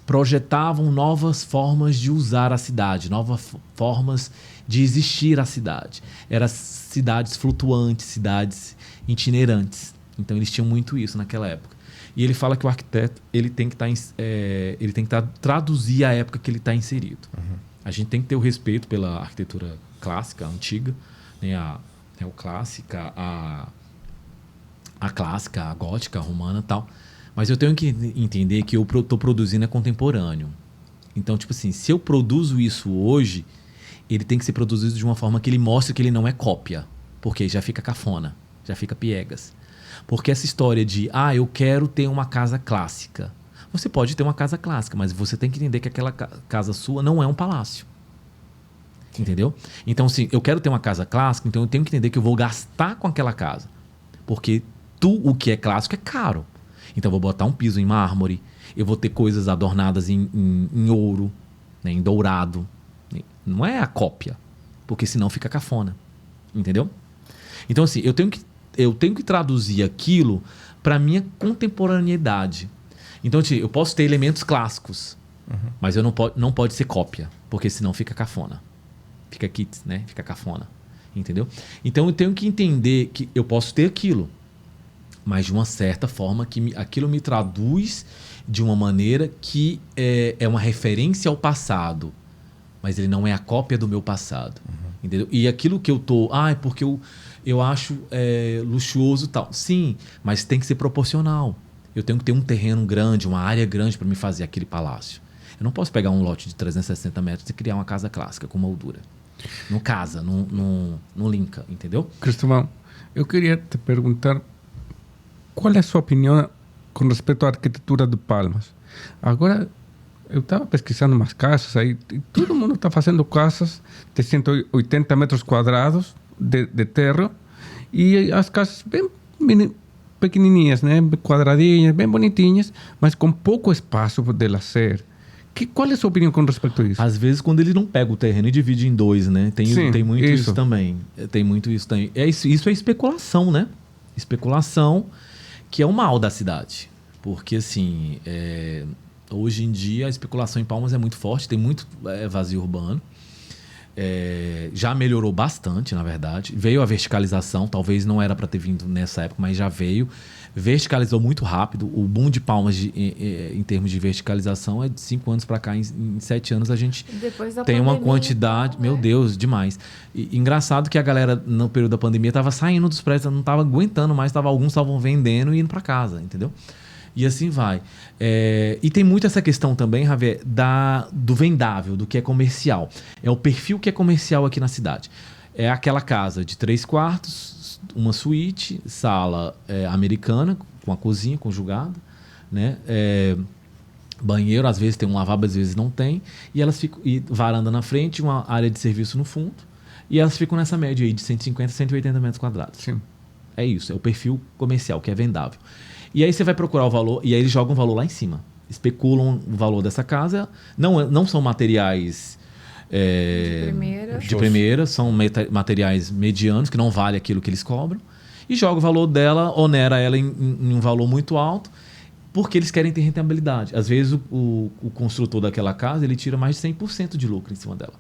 Speaker 1: projetavam novas formas de usar a cidade, novas formas de existir a cidade. Eram cidades flutuantes, cidades itinerantes. Então eles tinham muito isso naquela época. E ele fala que o arquiteto ele tem que traduzir a época que ele está inserido. A gente tem que ter o respeito pela arquitetura clássica, antiga, né? A neoclássica, a clássica, a gótica, a romana e tal. Mas eu tenho que entender que eu estou produzindo contemporâneo. Então, tipo assim, se eu produzo isso hoje, ele tem que ser produzido de uma forma que ele mostre que ele não é cópia. Porque já fica cafona, já fica piegas. Porque essa história de, eu quero ter uma casa clássica. Você pode ter uma casa clássica, mas você tem que entender que aquela casa sua não é um palácio. Entendeu? Então, assim, eu quero ter uma casa clássica, então eu tenho que entender que eu vou gastar com aquela casa. Porque o que é clássico é caro. Então, eu vou botar um piso em mármore, eu vou ter coisas adornadas em ouro, né, em dourado. Não é a cópia, porque senão fica cafona. Entendeu? Então, assim, eu tenho que traduzir aquilo para a minha contemporaneidade. Então, eu posso ter elementos clássicos, mas eu não pode ser cópia, porque senão fica cafona. Fica kits, né? Fica cafona. Entendeu? Então, eu tenho que entender que eu posso ter aquilo, mas de uma certa forma que aquilo me traduz de uma maneira que é uma referência ao passado, mas ele não é a cópia do meu passado. Entendeu? E aquilo que eu tô... porque eu acho luxuoso e tal. Sim, mas tem que ser proporcional. Eu tenho que ter um terreno grande, uma área grande para me fazer aquele palácio. Eu não posso pegar um lote de 360 metros e criar uma casa clássica com moldura. Não casa, não linka, entendeu?
Speaker 3: Cristóvão, eu queria te perguntar qual é a sua opinião com respeito à arquitetura de Palmas. Agora, eu estava pesquisando umas casas aí, e todo mundo está fazendo casas de 180 metros quadrados de terra, e as casas bem pequenininhas, né? Quadradinhas, bem bonitinhas, mas com pouco espaço de lazer. Qual é a sua opinião com respeito a isso?
Speaker 1: Às vezes, quando ele não pega o terreno e divide em dois, né? Tem muito isso também. Tem muito isso também. Isso é especulação, né? Especulação, que é o mal da cidade. Porque, assim, hoje em dia a especulação em Palmas é muito forte, tem muito vazio urbano. já melhorou bastante, na verdade. Veio a verticalização, talvez não era para ter vindo nessa época, mas já veio. Verticalizou muito rápido. O boom de Palmas em termos de verticalização é de 5 anos para cá. Em 7 anos a gente tem uma quantidade...
Speaker 2: Então,
Speaker 1: meu Deus, demais. E engraçado que a galera, no período da pandemia, estava saindo dos prédios, não estava aguentando mais, alguns estavam vendendo e indo para casa, entendeu? E assim vai. E tem muito essa questão também, Javier, do vendável, do que é comercial. É o perfil que é comercial aqui na cidade. É aquela casa de 3 quartos, uma suíte, sala americana, com a cozinha conjugada, né? Banheiro, às vezes tem um lavabo, às vezes não tem. E elas ficam, varanda na frente, uma área de serviço no fundo. E elas ficam nessa média aí de 150 a 180 metros quadrados.
Speaker 3: Sim.
Speaker 1: É isso, é o perfil comercial, que é vendável. E aí você vai procurar o valor, e aí eles jogam o valor lá em cima. Especulam o valor dessa casa. Não são materiais de primeira, são materiais medianos, que não vale aquilo que eles cobram. E joga o valor dela, onera ela em um valor muito alto, porque eles querem ter rentabilidade. Às vezes o construtor daquela casa, ele tira mais de 100% de lucro em cima dela.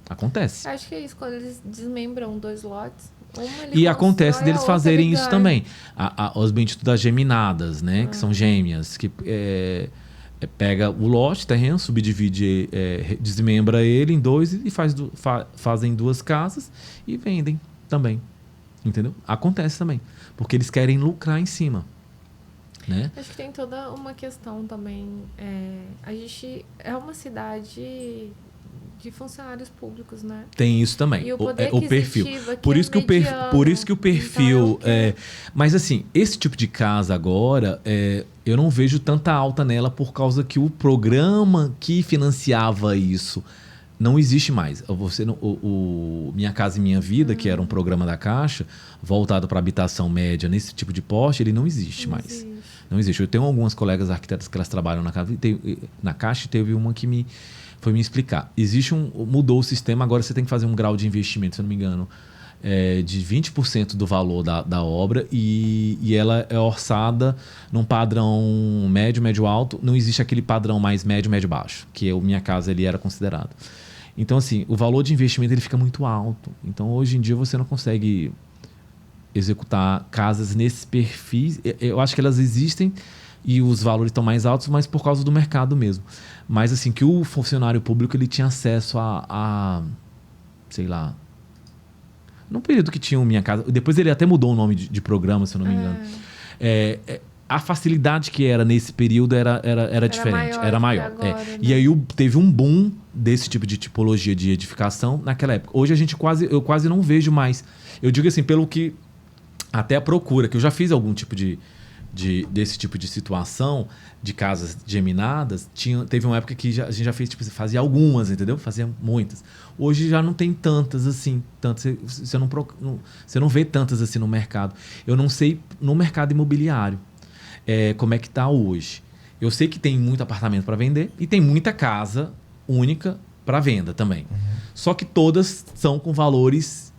Speaker 1: Acontece.
Speaker 2: Acho que é isso, quando eles desmembram 2 lotes.
Speaker 1: E acontece deles fazerem isso também. Os benditos das geminadas, né? Que são gêmeas, que pega o lote, terreno, subdivide, desmembra ele em 2 e fazem 2 casas e vendem também. Entendeu? Acontece também. Porque eles querem lucrar em cima. Né?
Speaker 2: Acho que tem toda uma questão também. A gente é uma cidade de funcionários públicos, né?
Speaker 1: Tem isso também.
Speaker 2: E o
Speaker 1: perfil. Por isso que o perfil.
Speaker 2: Então,
Speaker 1: mas assim, esse tipo de casa agora, eu não vejo tanta alta nela por causa que o programa que financiava isso não existe mais. Minha Casa e Minha Vida, que era um programa da Caixa, voltado para habitação média nesse tipo de porte, ele não existe mais. Não existe. Eu tenho algumas colegas arquitetas que elas trabalham na Caixa e teve uma que foi me explicar. Mudou o sistema, agora você tem que fazer um grau de investimento, se eu não me engano, de 20% do valor da obra e ela é orçada num padrão médio, médio-alto. Não existe aquele padrão mais médio, médio-baixo, que Minha Casa ele era considerado. Então, assim, o valor de investimento ele fica muito alto. Então, hoje em dia, você não consegue executar casas nesses perfis. Eu acho que elas existem e os valores estão mais altos, mas por causa do mercado mesmo. Mas assim, que o funcionário público ele tinha acesso sei lá, no período que tinha o Minha Casa, depois ele até mudou o nome de programa, se eu não me engano. A facilidade que era nesse período era diferente, era maior.
Speaker 2: Agora, né?
Speaker 1: E aí teve um boom desse tipo de tipologia de edificação naquela época. Hoje eu quase não vejo mais. Eu digo assim, pelo que até a procura, que eu já fiz algum tipo desse tipo de situação, de casas geminadas, teve uma época que a gente já fez, tipo, fazia algumas, entendeu? Fazia muitas. Hoje já não tem tantas assim, você não vê tantas assim no mercado. Eu não sei no mercado imobiliário como é que está hoje. Eu sei que tem muito apartamento para vender e tem muita casa única para venda também. Só que todas são com valores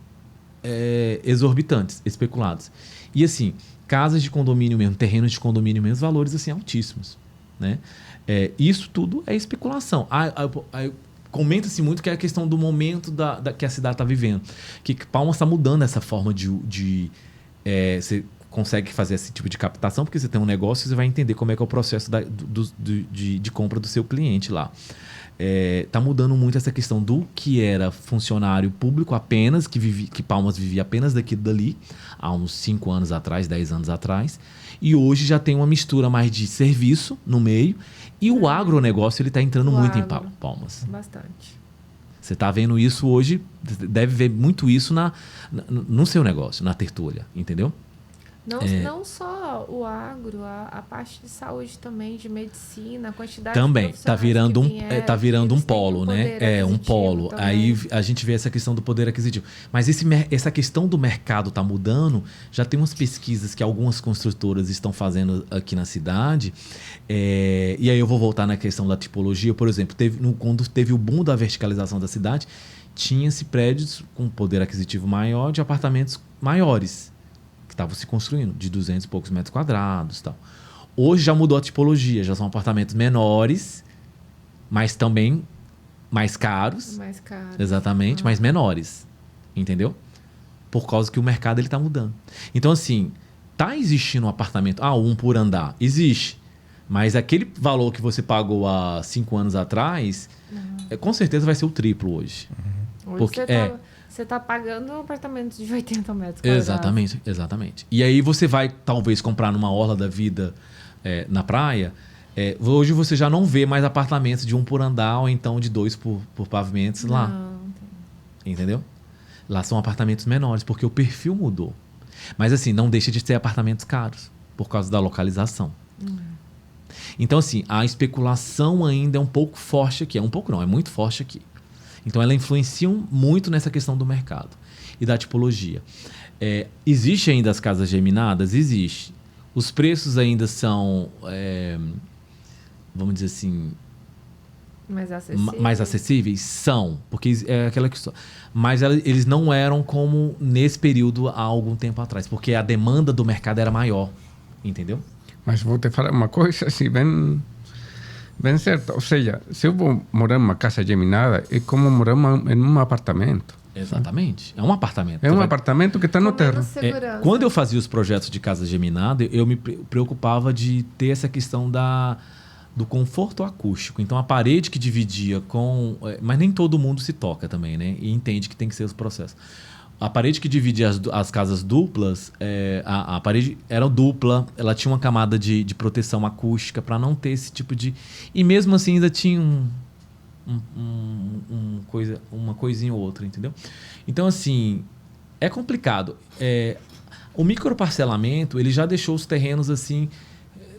Speaker 1: exorbitantes, especulados. E assim, casas de condomínio mesmo, terrenos de condomínio mesmo, valores assim altíssimos, né? Isso tudo é especulação. Comenta-se muito que é a questão do momento que a cidade está vivendo. Que Palmas está mudando essa forma você consegue fazer esse tipo de captação, porque você tem um negócio e você vai entender como é que é o processo de compra do seu cliente lá. Está mudando muito essa questão do que era funcionário público apenas, que Palmas vivia apenas daquilo dali, há uns 5 anos atrás, 10 anos atrás, e hoje já tem uma mistura mais de serviço no meio, e o agronegócio está entrando muito em Palmas.
Speaker 2: Bastante.
Speaker 1: Você está vendo isso hoje, deve ver muito isso no seu negócio, na Tertúlia, entendeu?
Speaker 2: Não só o agro, a parte de saúde também, de medicina, a quantidade
Speaker 1: também
Speaker 2: de
Speaker 1: tá virando um polo, né? Um polo.
Speaker 2: Também.
Speaker 1: Aí a gente vê essa questão do poder aquisitivo. Mas essa questão do mercado tá mudando. Já tem umas pesquisas que algumas construtoras estão fazendo aqui na cidade. E aí eu vou voltar na questão da tipologia. Por exemplo, quando teve o boom da verticalização da cidade, tinha-se prédios com poder aquisitivo maior de apartamentos maiores estavam se construindo, de 200 e poucos metros quadrados. Tal. Hoje já mudou a tipologia, já são apartamentos menores, mas também mais caros,
Speaker 2: Mais caro.
Speaker 1: exatamente, mas menores, entendeu? Por causa que o mercado ele tá mudando. Então, assim, tá existindo um apartamento, um por andar, existe. Mas aquele valor que você pagou há 5 anos atrás, com certeza vai ser o triplo hoje.
Speaker 2: Hoje
Speaker 1: Porque,
Speaker 2: você tá pagando um apartamento de 80 metros quadrados.
Speaker 1: exatamente, exatamente. E aí você vai, talvez, comprar numa orla da vida na praia. Hoje você já não vê mais apartamentos de 1 por andar ou então de 2 por pavimentos lá.
Speaker 2: Não tem.
Speaker 1: Entendeu? Lá são apartamentos menores, porque o perfil mudou. Mas assim, não deixa de ser apartamentos caros, por causa da localização. Então assim, a especulação ainda é um pouco forte aqui. É um pouco não, é muito forte aqui. Então ela influencia muito nessa questão do mercado e da tipologia. Existe ainda as casas geminadas? Existe. Os preços ainda são, vamos dizer assim, mais acessíveis? São, porque é aquela questão. Mas eles não eram como nesse período há algum tempo atrás, porque a demanda do mercado era maior, entendeu?
Speaker 3: Mas vou te falar uma coisa assim, bem certa. Ou seja, se eu vou morar numa casa geminada, é como morar em um apartamento.
Speaker 1: Exatamente. É um apartamento.
Speaker 3: É um apartamento que está no terreno.
Speaker 1: Quando eu fazia os projetos de casa geminada, eu me preocupava de ter essa questão do conforto acústico. Então, a parede que dividia com... Mas nem todo mundo se toca também, né? E entende que tem que ser os processos. A parede que dividia as casas duplas, a parede era dupla, ela tinha uma camada de proteção acústica para não ter esse tipo de... E mesmo assim ainda tinha uma coisinha ou outra, entendeu? Então, assim, é complicado. O microparcelamento, ele já deixou os terrenos assim...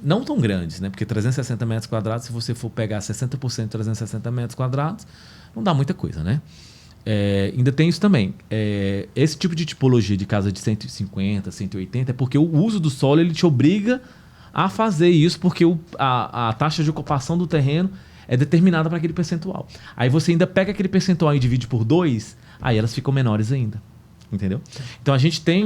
Speaker 1: Não tão grandes, né? Porque 360 metros quadrados, se você for pegar 60% de 360 metros quadrados, não dá muita coisa, né? Ainda tem isso também. Esse tipo de tipologia de casa de 150, 180 é porque o uso do solo ele te obriga a fazer isso, porque a taxa de ocupação do terreno é determinada para aquele percentual. Aí você ainda pega aquele percentual e divide por 2, aí elas ficam menores ainda. Entendeu? Então a gente tem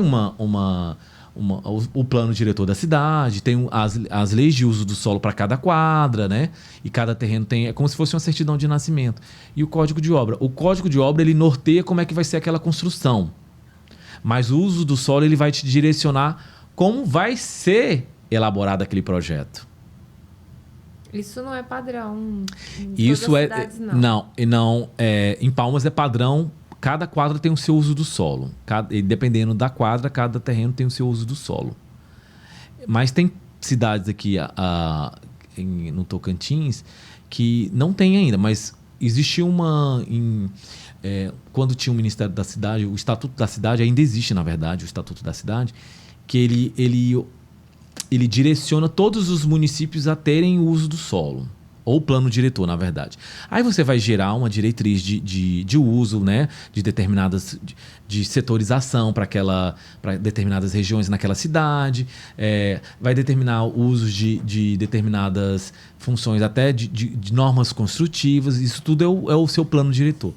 Speaker 1: o plano diretor da cidade, tem as leis de uso do solo para cada quadra, né? E cada terreno tem... É como se fosse uma certidão de nascimento. E o Código de Obra. O Código de Obra, ele norteia como é que vai ser aquela construção. Mas o uso do solo, ele vai te direcionar como vai ser elaborado aquele projeto.
Speaker 2: Isso não é padrão em
Speaker 1: Isso
Speaker 2: todas as cidades, não.
Speaker 1: Não. Em Palmas é padrão. Cada quadra tem o seu uso do solo. E dependendo da quadra, cada terreno tem o seu uso do solo. Mas tem cidades aqui no Tocantins que não tem ainda, mas existiu quando tinha o Ministério da Cidade, o Estatuto da Cidade, ainda existe, na verdade, o Estatuto da Cidade, que ele direciona todos os municípios a terem o uso do solo. Ou plano diretor, na verdade. Aí você vai gerar uma diretriz de uso, né? De determinadas... De setorização para determinadas regiões naquela cidade. Vai determinar o uso de determinadas funções, até de normas construtivas. Isso tudo é o seu plano diretor.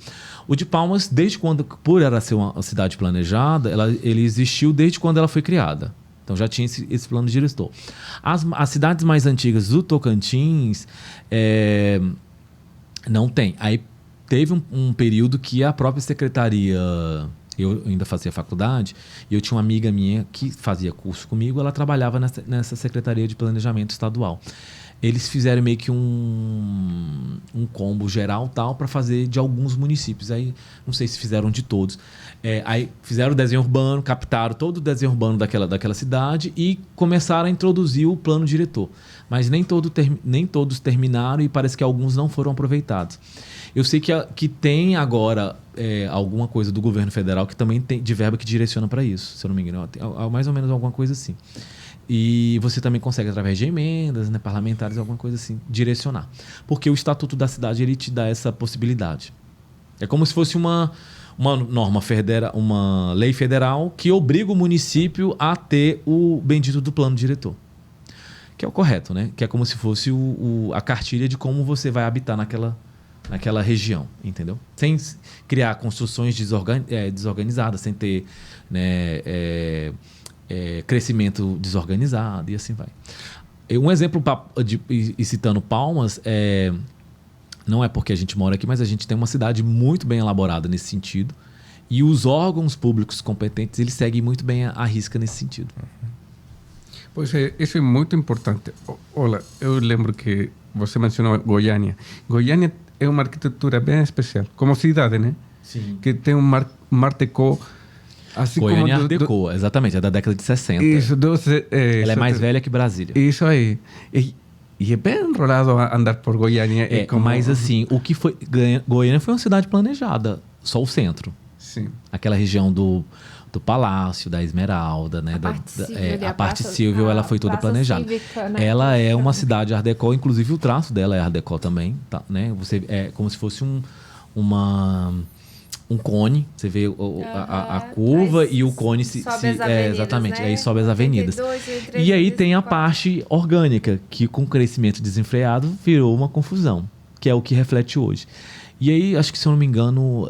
Speaker 1: O de Palmas, desde quando... Por ela ser uma cidade planejada, ele existiu desde quando ela foi criada. Então já tinha esse plano diretor. As cidades mais antigas do Tocantins não tem. Aí teve um período que a própria secretaria... Eu ainda fazia faculdade e eu tinha uma amiga minha que fazia curso comigo, ela trabalhava nessa Secretaria de Planejamento Estadual. Eles fizeram meio que um combo geral tal para fazer de alguns municípios. Aí não sei se fizeram de todos. Aí fizeram o desenho urbano, captaram todo o desenho urbano daquela cidade e começaram a introduzir o plano diretor. Mas nem todos terminaram e parece que alguns não foram aproveitados. Eu sei que tem agora alguma coisa do governo federal que também tem de verba que direciona para isso, se eu não me engano. Tem mais ou menos alguma coisa assim. E você também consegue, através de emendas, né, parlamentares, alguma coisa assim, direcionar. Porque o Estatuto da Cidade, ele te dá essa possibilidade. É como se fosse uma norma federal, uma lei federal que obriga o município a ter o bendito do plano diretor. Que é o correto, né? Que é como se fosse a cartilha de como você vai habitar naquela região, entendeu? Sem criar construções desorganizadas, sem ter... né, crescimento desorganizado e assim vai. Um exemplo, citando Palmas, Não é porque a gente mora aqui, mas a gente tem uma cidade muito bem elaborada nesse sentido. E os órgãos públicos competentes, eles seguem muito bem a risca nesse sentido.
Speaker 3: Pois é, isso é muito importante. Olha, eu lembro que você mencionou Goiânia. Goiânia é uma arquitetura bem especial, como cidade, né?
Speaker 1: Sim.
Speaker 3: Que tem um Art Deco, assim
Speaker 1: Goiânia
Speaker 3: como
Speaker 1: Art Deco, exatamente, é da década de 60.
Speaker 3: Isso,
Speaker 1: Ela é mais velha que Brasília.
Speaker 3: Isso aí. E é bem enrolado andar por Goiânia.
Speaker 1: Mas assim, o que foi... Goiânia foi uma cidade planejada, só o centro.
Speaker 3: Sim.
Speaker 1: Aquela região do Palácio, da Esmeralda, né? A parte civil, ela foi toda planejada.
Speaker 2: Cívica, né?
Speaker 1: Ela é uma cidade Art Deco, inclusive o traço dela é Art Deco também, tá, né? Você, é como se fosse um cone, você vê a curva
Speaker 2: aí
Speaker 1: e o cone se
Speaker 2: sobe as avenidas,
Speaker 1: exatamente,
Speaker 2: né?
Speaker 1: aí sobe as avenidas.
Speaker 2: 82, 83,
Speaker 1: E aí tem a
Speaker 2: 84.
Speaker 1: parte orgânica, que com o crescimento desenfreado virou uma confusão, que é o que reflete hoje. E aí, acho que se eu não me engano,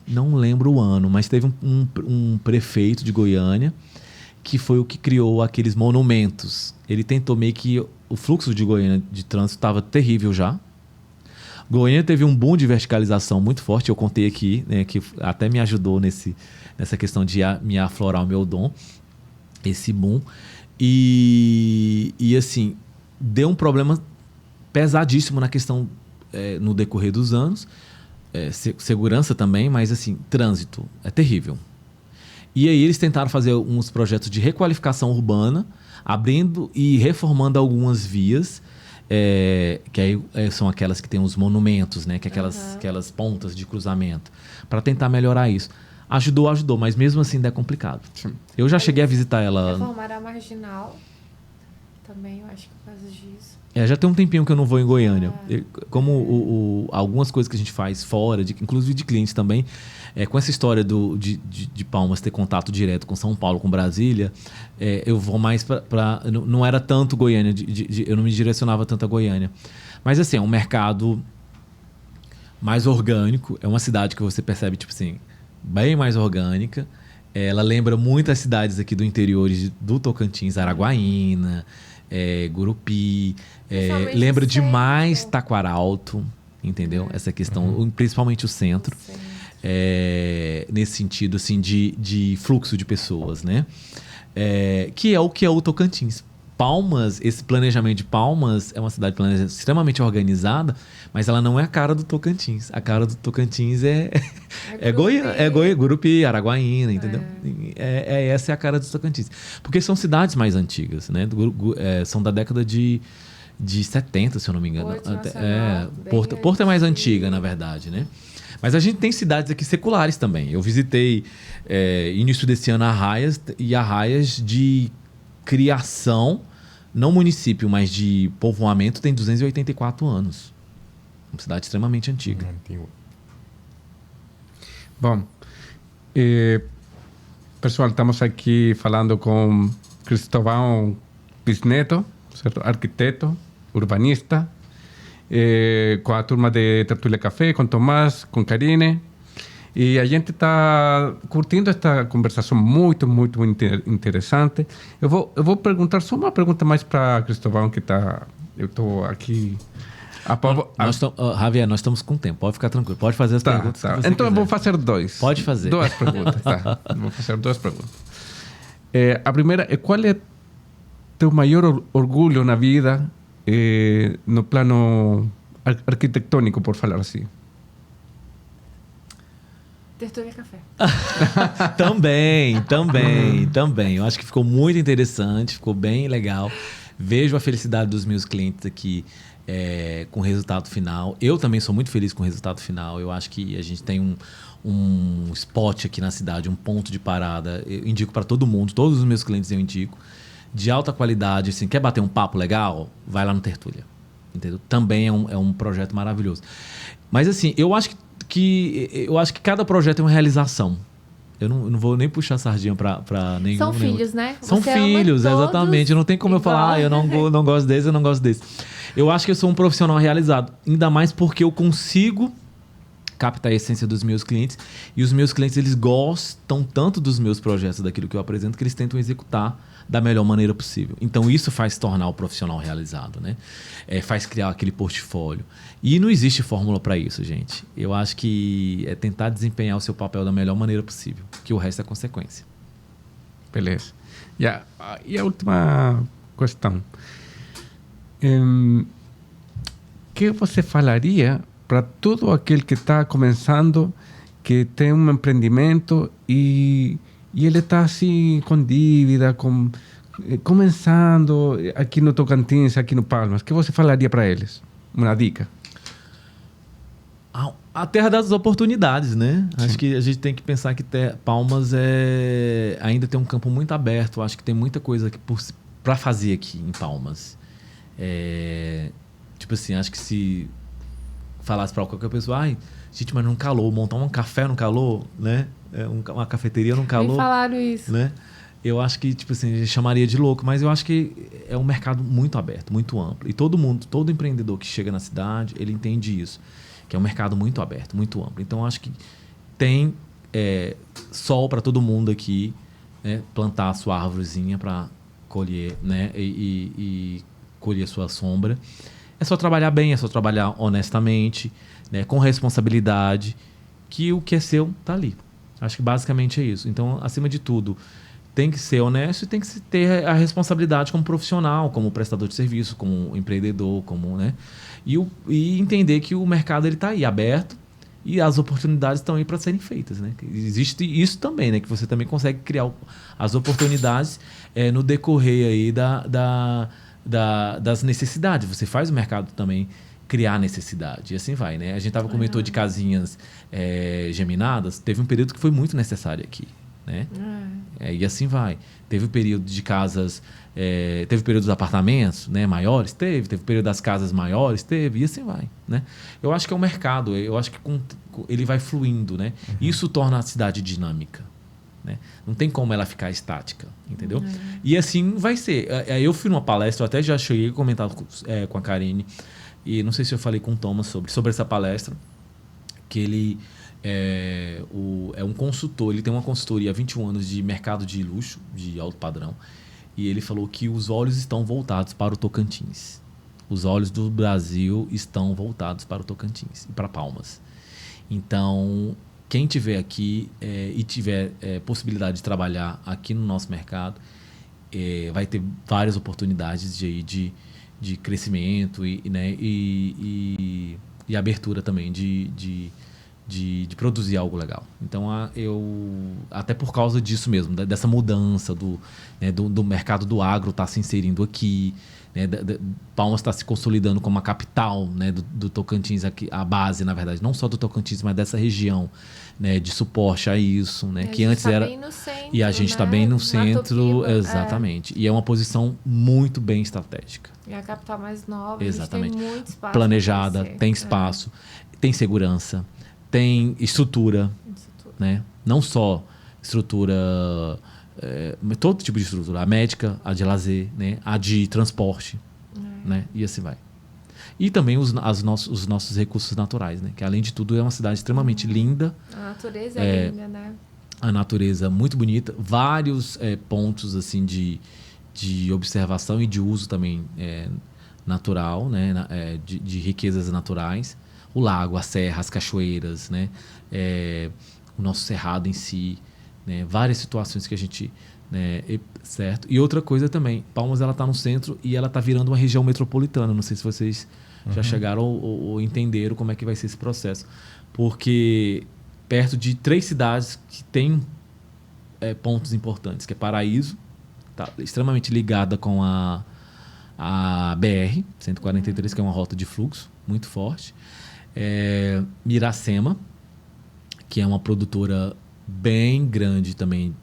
Speaker 1: não lembro o ano, mas teve um prefeito de Goiânia que foi o que criou aqueles monumentos. Ele tentou meio que... O fluxo de Goiânia de trânsito estava terrível já. Goiânia teve um boom de verticalização muito forte, eu contei aqui, né, que até me ajudou nessa questão de me aflorar o meu dom, esse boom. E assim, deu um problema pesadíssimo na questão, no decorrer dos anos. Segurança também, mas assim, trânsito é terrível. E aí eles tentaram fazer uns projetos de requalificação urbana, abrindo e reformando algumas vias, que aí são aquelas que tem os monumentos, né? Que é aquelas pontas de cruzamento, para tentar melhorar isso. Ajudou, mas mesmo assim ainda é complicado.
Speaker 3: Sim.
Speaker 1: Eu já cheguei a visitar ela...
Speaker 2: Reformaram a Marginal também, eu acho que por causa disso.
Speaker 1: Já tem um tempinho que eu não vou em Goiânia. Como algumas coisas que a gente faz fora, inclusive de clientes também, com essa história de Palmas ter contato direto com São Paulo, com Brasília, eu vou mais para... Não era tanto Goiânia, eu não me direcionava tanto a Goiânia. Mas assim, é um mercado mais orgânico, é uma cidade que você percebe, tipo assim, bem mais orgânica. Ela lembra muitas cidades aqui do interior do Tocantins, Araguaína, Gurupi, lembra demais Taquaralto, entendeu? Essa questão, principalmente o centro, nesse sentido assim, de fluxo de pessoas, né? Que é o que é o Tocantins. Palmas, esse planejamento de Palmas é uma cidade extremamente organizada, mas ela não é a cara do Tocantins. A cara do Tocantins é Goiânia, Gurupi, Araguaína, entendeu? Essa é a cara do Tocantins. Porque são cidades mais antigas, né? São da década de 70, se eu não me engano. Porto é mais antiga, na verdade, né? Mas a gente tem cidades aqui seculares também. Eu visitei, início desse ano, Arraias, e Arraias de criação, não município, mas de povoamento, tem 284 anos. Uma cidade extremamente antiga.
Speaker 3: Bom, pessoal, estamos aqui falando com Cristóvão Bisneto, certo? Arquiteto, urbanista, com a turma de Tertúlia Café, com Tomás, com Karine. E a gente está curtindo esta conversação muito, muito interessante. Eu vou perguntar só uma pergunta mais para Cristóvão, que está... Eu estou aqui...
Speaker 1: Javier, nós estamos com tempo. Pode ficar tranquilo. Pode fazer as perguntas que você
Speaker 3: então
Speaker 1: quiser.
Speaker 3: Eu vou fazer dois.
Speaker 1: Pode fazer.
Speaker 3: Duas perguntas, tá? Vou fazer duas perguntas. A primeira é: qual é teu maior orgulho na vida, no plano arquitetônico, por falar assim?
Speaker 2: Tertúlia Café.
Speaker 1: Também. Eu acho que ficou muito interessante, ficou bem legal. Vejo a felicidade dos meus clientes aqui com o resultado final. Eu também sou muito feliz com o resultado final. Eu acho que a gente tem um spot aqui na cidade, um ponto de parada. Eu indico para todo mundo, todos os meus clientes eu indico, de alta qualidade. Assim, quer bater um papo legal? Vai lá no Tertúlia. Entendeu? Também é um projeto maravilhoso. Mas assim, eu acho que cada projeto é uma realização. Eu não vou nem puxar a sardinha para nenhum.
Speaker 2: São filhos, né?
Speaker 1: São
Speaker 2: Você
Speaker 1: filhos,
Speaker 2: ama
Speaker 1: exatamente. Não tem como
Speaker 2: igual.
Speaker 1: eu falar, eu não gosto desse, eu não gosto desse. Eu acho que eu sou um profissional realizado. Ainda mais porque eu consigo capta a essência dos meus clientes. E os meus clientes, eles gostam tanto dos meus projetos, daquilo que eu apresento, que eles tentam executar da melhor maneira possível. Então, isso faz tornar o profissional realizado, né? Faz criar aquele portfólio. E não existe fórmula para isso, gente. Eu acho que é tentar desempenhar o seu papel da melhor maneira possível, que o resto é consequência.
Speaker 3: Beleza. E a última questão. Que você falaria para todo aquele que está começando, que tem um empreendimento e ele está assim com dívida, começando aqui no Tocantins, aqui no Palmas? O que você falaria para eles? Uma dica.
Speaker 1: A terra das oportunidades, né? Sim. Acho que a gente tem que pensar que Palmas ainda tem um campo muito aberto. Acho que tem muita coisa para fazer aqui em Palmas. Tipo assim, acho que se falasse para qualquer pessoa, gente, mas não calou, montar um café não calou, né? Uma cafeteria não calou.
Speaker 2: Me falaram isso.
Speaker 1: Né? Eu acho que, tipo assim, chamaria de louco, mas eu acho que é um mercado muito aberto, muito amplo. E todo empreendedor que chega na cidade, ele entende isso, que é um mercado muito aberto, muito amplo. Então, eu acho que tem sol para todo mundo aqui, né? Plantar a sua árvorezinha para colher, né? E colher a sua sombra. É só trabalhar bem, é só trabalhar honestamente, né? Com responsabilidade, que o que é seu está ali. Acho que basicamente é isso. Então, acima de tudo, tem que ser honesto e tem que ter a responsabilidade como profissional, como prestador de serviço, como empreendedor, como, né? E entender que o mercado está aí, aberto, e as oportunidades estão aí para serem feitas, né? Existe isso também, né? Que você também consegue criar as oportunidades no decorrer aí das necessidades. Você faz o mercado também criar necessidade, e assim vai, né? A gente comentou de casinhas geminadas, teve um período que foi muito necessário aqui, né? E assim vai. Teve o período de casas, teve o período dos apartamentos, né, maiores, teve o período das casas maiores, teve, e assim vai, né? Eu acho que é um mercado, eu acho que ele vai fluindo, né? Uhum. Isso torna a cidade dinâmica, né? Não tem como ela ficar estática, entendeu? E assim vai ser. Eu fui numa palestra, eu até já cheguei a comentar com a Karine, e não sei se eu falei com o Thomas sobre essa palestra, que ele é um consultor, ele tem uma consultoria há 21 anos de mercado de luxo, de alto padrão, e ele falou que os olhos estão voltados para o Tocantins. Os olhos do Brasil estão voltados para o Tocantins e para Palmas. Então, quem tiver aqui e tiver possibilidade de trabalhar aqui no nosso mercado, vai ter várias oportunidades de crescimento e abertura também de produzir algo legal. Então, até por causa disso mesmo, dessa mudança do mercado do agro está se inserindo aqui, né? Palmas está se consolidando como a capital, né, do Tocantins, aqui, a base, na verdade, não só do Tocantins, mas dessa região, né, de suporte a isso, né, que antes era...
Speaker 2: Bem no centro,
Speaker 1: e a gente está bem no centro, exatamente. E é uma posição muito bem estratégica.
Speaker 2: É a capital mais nova,
Speaker 1: exatamente.
Speaker 2: A gente tem muito espaço.
Speaker 1: Planejada, tem espaço, tem segurança, tem estrutura, né? Não só estrutura, todo tipo de estrutura, a médica, a de lazer, né? A de transporte, né? E assim vai. E também os nossos recursos naturais, né? Que além de tudo é uma cidade extremamente linda.
Speaker 2: A natureza é linda, né?
Speaker 1: A natureza muito bonita, vários pontos assim de observação e de uso também natural, né? De riquezas naturais. O lago, a serra, as cachoeiras, né? O nosso cerrado em si, né? Várias situações que a gente... né? Certo? E outra coisa também, Palmas está no centro e ela está virando uma região metropolitana. Não sei se vocês já chegaram ou entenderam como é que vai ser esse processo. Porque perto de 3 cidades que têm pontos importantes, que é Paraíso, está extremamente ligada com a BR-143, que é uma rota de fluxo muito forte. Miracema, que é uma produtora bem grande também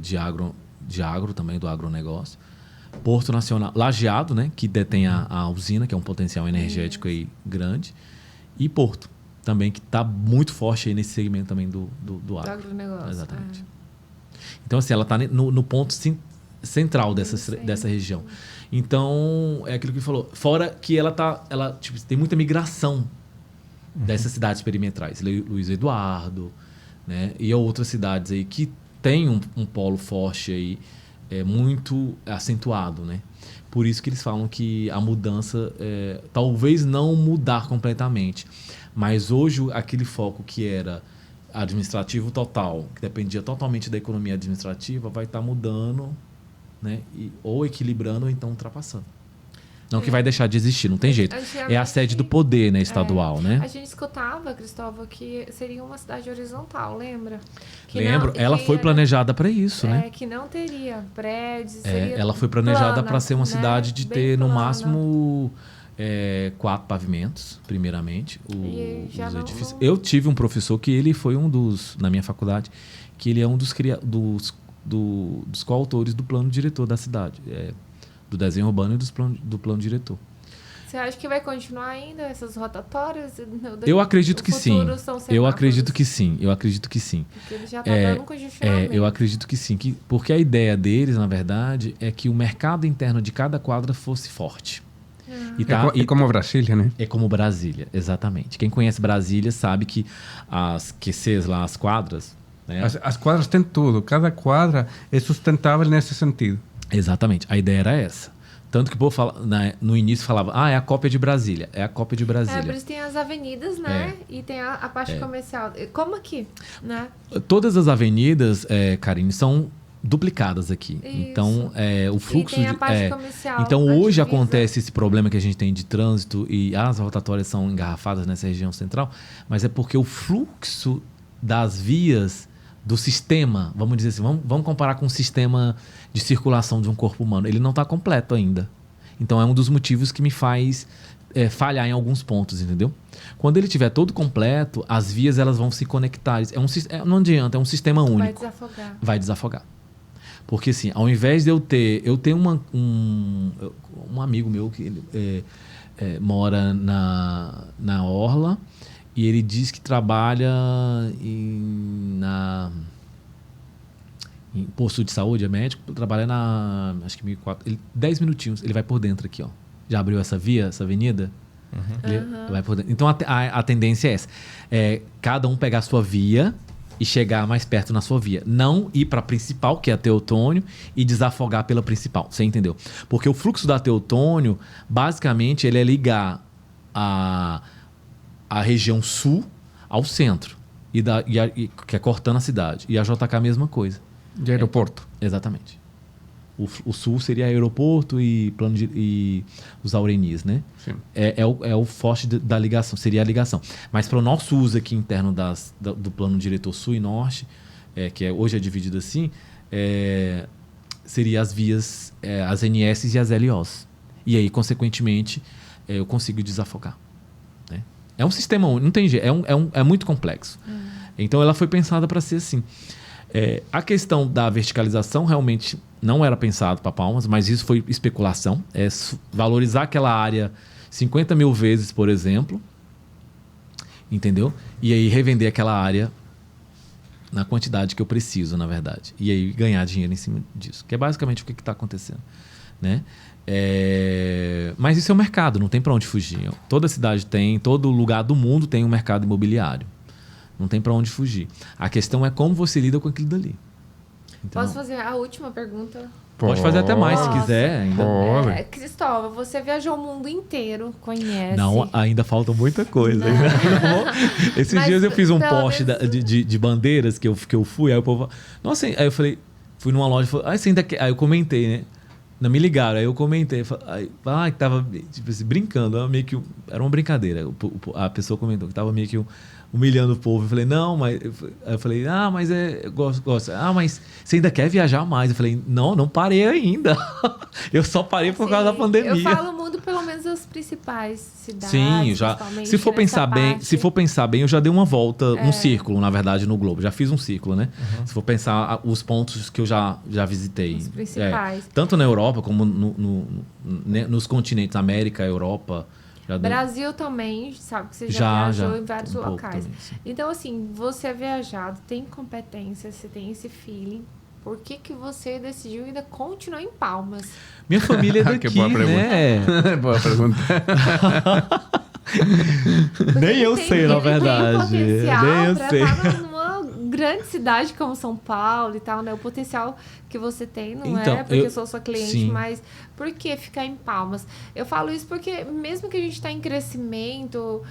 Speaker 1: de agro também, do agronegócio. Porto Nacional, Lajeado, né, que detém a usina, que é um potencial energético aí grande. E Porto, também, que está muito forte aí nesse segmento também do
Speaker 2: agronegócio.
Speaker 1: Exatamente. Então, assim, ela está no ponto central dessa região. Então, é aquilo que ele falou. Fora que ela tem muita migração, dessas cidades perimetrais. Luiz Eduardo, né? E outras cidades aí que tem um polo forte aí, muito acentuado, né? Por isso que eles falam que a mudança, talvez não mudar completamente, mas hoje aquele foco que era administrativo total, que dependia totalmente da economia administrativa, vai estar mudando, né? Ou equilibrando ou então ultrapassando. Não que vai deixar de existir, não tem jeito. É a sede do poder, né, estadual, né?
Speaker 2: A gente escutava, Cristóvão, que seria uma cidade horizontal, lembra?
Speaker 1: Lembro, ela foi planejada para isso, né?
Speaker 2: Que não teria prédios.
Speaker 1: Ela foi planejada para ser uma cidade de ter, no máximo, 4 pavimentos, primeiramente, os edifícios. Eu tive um professor que ele foi na minha faculdade, que ele é um dos coautores do plano diretor da cidade. Do desenho urbano e do plano diretor.
Speaker 2: Você acha que vai continuar ainda essas rotatórias?
Speaker 1: Eu acredito que sim. Eu acredito que sim.
Speaker 2: Porque ele já está dando congestionamento.
Speaker 1: Eu acredito que sim. Porque a ideia deles, na verdade, é que o mercado interno de cada quadra fosse forte.
Speaker 3: É como Brasília, né?
Speaker 1: É como Brasília, exatamente. Quem conhece Brasília sabe que as QCs lá, as quadras... Né?
Speaker 3: As quadras têm tudo. Cada quadra é sustentável nesse sentido.
Speaker 1: Exatamente, a ideia era essa. Tanto que o povo fala, no início falava, é a cópia de Brasília, é a cópia de Brasília.
Speaker 2: Por isso tem as avenidas, né? E tem a parte comercial. Como aqui, né?
Speaker 1: Todas as avenidas, Karine, são duplicadas aqui. Isso. Então, o fluxo...
Speaker 2: E tem a parte comercial.
Speaker 1: Então, hoje acontece esse problema que a gente tem de trânsito e as rotatórias são engarrafadas nessa região central, mas é porque o fluxo das vias do sistema, vamos dizer assim, vamos comparar com o sistema de circulação de um corpo humano. Ele não está completo ainda. Então, é um dos motivos que me faz falhar em alguns pontos, entendeu? Quando ele estiver todo completo, as vias elas vão se conectar. Não adianta, é um sistema único. Vai desafogar. Porque, assim, ao invés de eu tenho um amigo meu que mora na Orla, e ele diz que trabalha em posto de saúde, é médico, trabalha acho que 1.400, 10 minutinhos, ele vai por dentro aqui, ó. Já abriu essa via, essa avenida? Ele vai por dentro. Então, a tendência é essa. Cada um pegar a sua via e chegar mais perto na sua via. Não ir para a principal, que é a Teotônio, e desafogar pela principal. Você entendeu? Porque o fluxo da Teotônio, basicamente, ele é ligar a região sul ao centro, que é cortando a cidade. E a JK a mesma coisa.
Speaker 3: De aeroporto.
Speaker 1: Exatamente. O sul seria aeroporto e os Aurenis, né? Sim. É o forte da ligação, seria a ligação. Mas para o nosso uso aqui interno do plano diretor sul e norte, que hoje é dividido assim, seria as vias, as NS e as LOs. E aí, consequentemente, eu consigo desafogar. Né? É um sistema único, não tem jeito, é muito complexo. Então, ela foi pensada para ser assim. A questão da verticalização realmente não era pensado para Palmas, mas isso foi especulação. Valorizar aquela área 50 mil vezes, por exemplo, entendeu? E aí revender aquela área na quantidade que eu preciso, na verdade. E aí ganhar dinheiro em cima disso, que é basicamente o que está acontecendo. Né? Mas isso é o mercado, não tem para onde fugir. Toda cidade tem, todo lugar do mundo tem um mercado imobiliário. Não tem para onde fugir. A questão é como você lida com aquilo dali. Então,
Speaker 2: posso fazer a última pergunta?
Speaker 1: Pode fazer até mais se quiser. Ainda.
Speaker 2: Cristóvão, você viajou o mundo inteiro, conhece.
Speaker 1: Não, ainda falta muita coisa. Esses dias eu fiz um post de bandeiras que eu fui, aí o povo... Nossa, aí eu falei... Fui numa loja e falei... Você ainda quer? Aí eu comentei, né? Não me ligaram, aí eu comentei. Que tava tipo assim, brincando. Meio que, era uma brincadeira. A pessoa comentou que tava meio que... humilhando o povo. Eu falei, não, mas... Eu falei, mas eu gosto. Mas você ainda quer viajar mais? Eu falei, não parei ainda. Eu só parei por causa da pandemia.
Speaker 2: Eu falo o mundo, pelo menos as principais cidades.
Speaker 1: Sim, se for pensar bem, eu já dei uma volta, um círculo, na verdade, no globo. Já fiz um círculo, né? Se for pensar os pontos que eu já visitei.
Speaker 2: Os principais.
Speaker 1: Tanto na Europa, como nos continentes, América, Europa...
Speaker 2: Brasil também, sabe que você já viajou em vários locais.
Speaker 1: Também,
Speaker 2: então, assim, você é viajado, tem competência, você tem esse feeling. Por que você decidiu ainda continuar em Palmas?
Speaker 1: Minha família é daqui,
Speaker 3: boa pergunta.
Speaker 1: né?
Speaker 3: Boa pergunta.
Speaker 1: Nem eu sei, na
Speaker 2: Ele
Speaker 1: verdade.
Speaker 2: tem potencial
Speaker 1: Nem eu
Speaker 2: pra
Speaker 1: sei.
Speaker 2: estar numa grande cidade como São Paulo e tal, né? O potencial que você tem não
Speaker 1: Então,
Speaker 2: é porque eu sou sua cliente,
Speaker 1: sim.
Speaker 2: mas por que ficar em Palmas? Eu falo isso porque mesmo que a gente está em crescimento,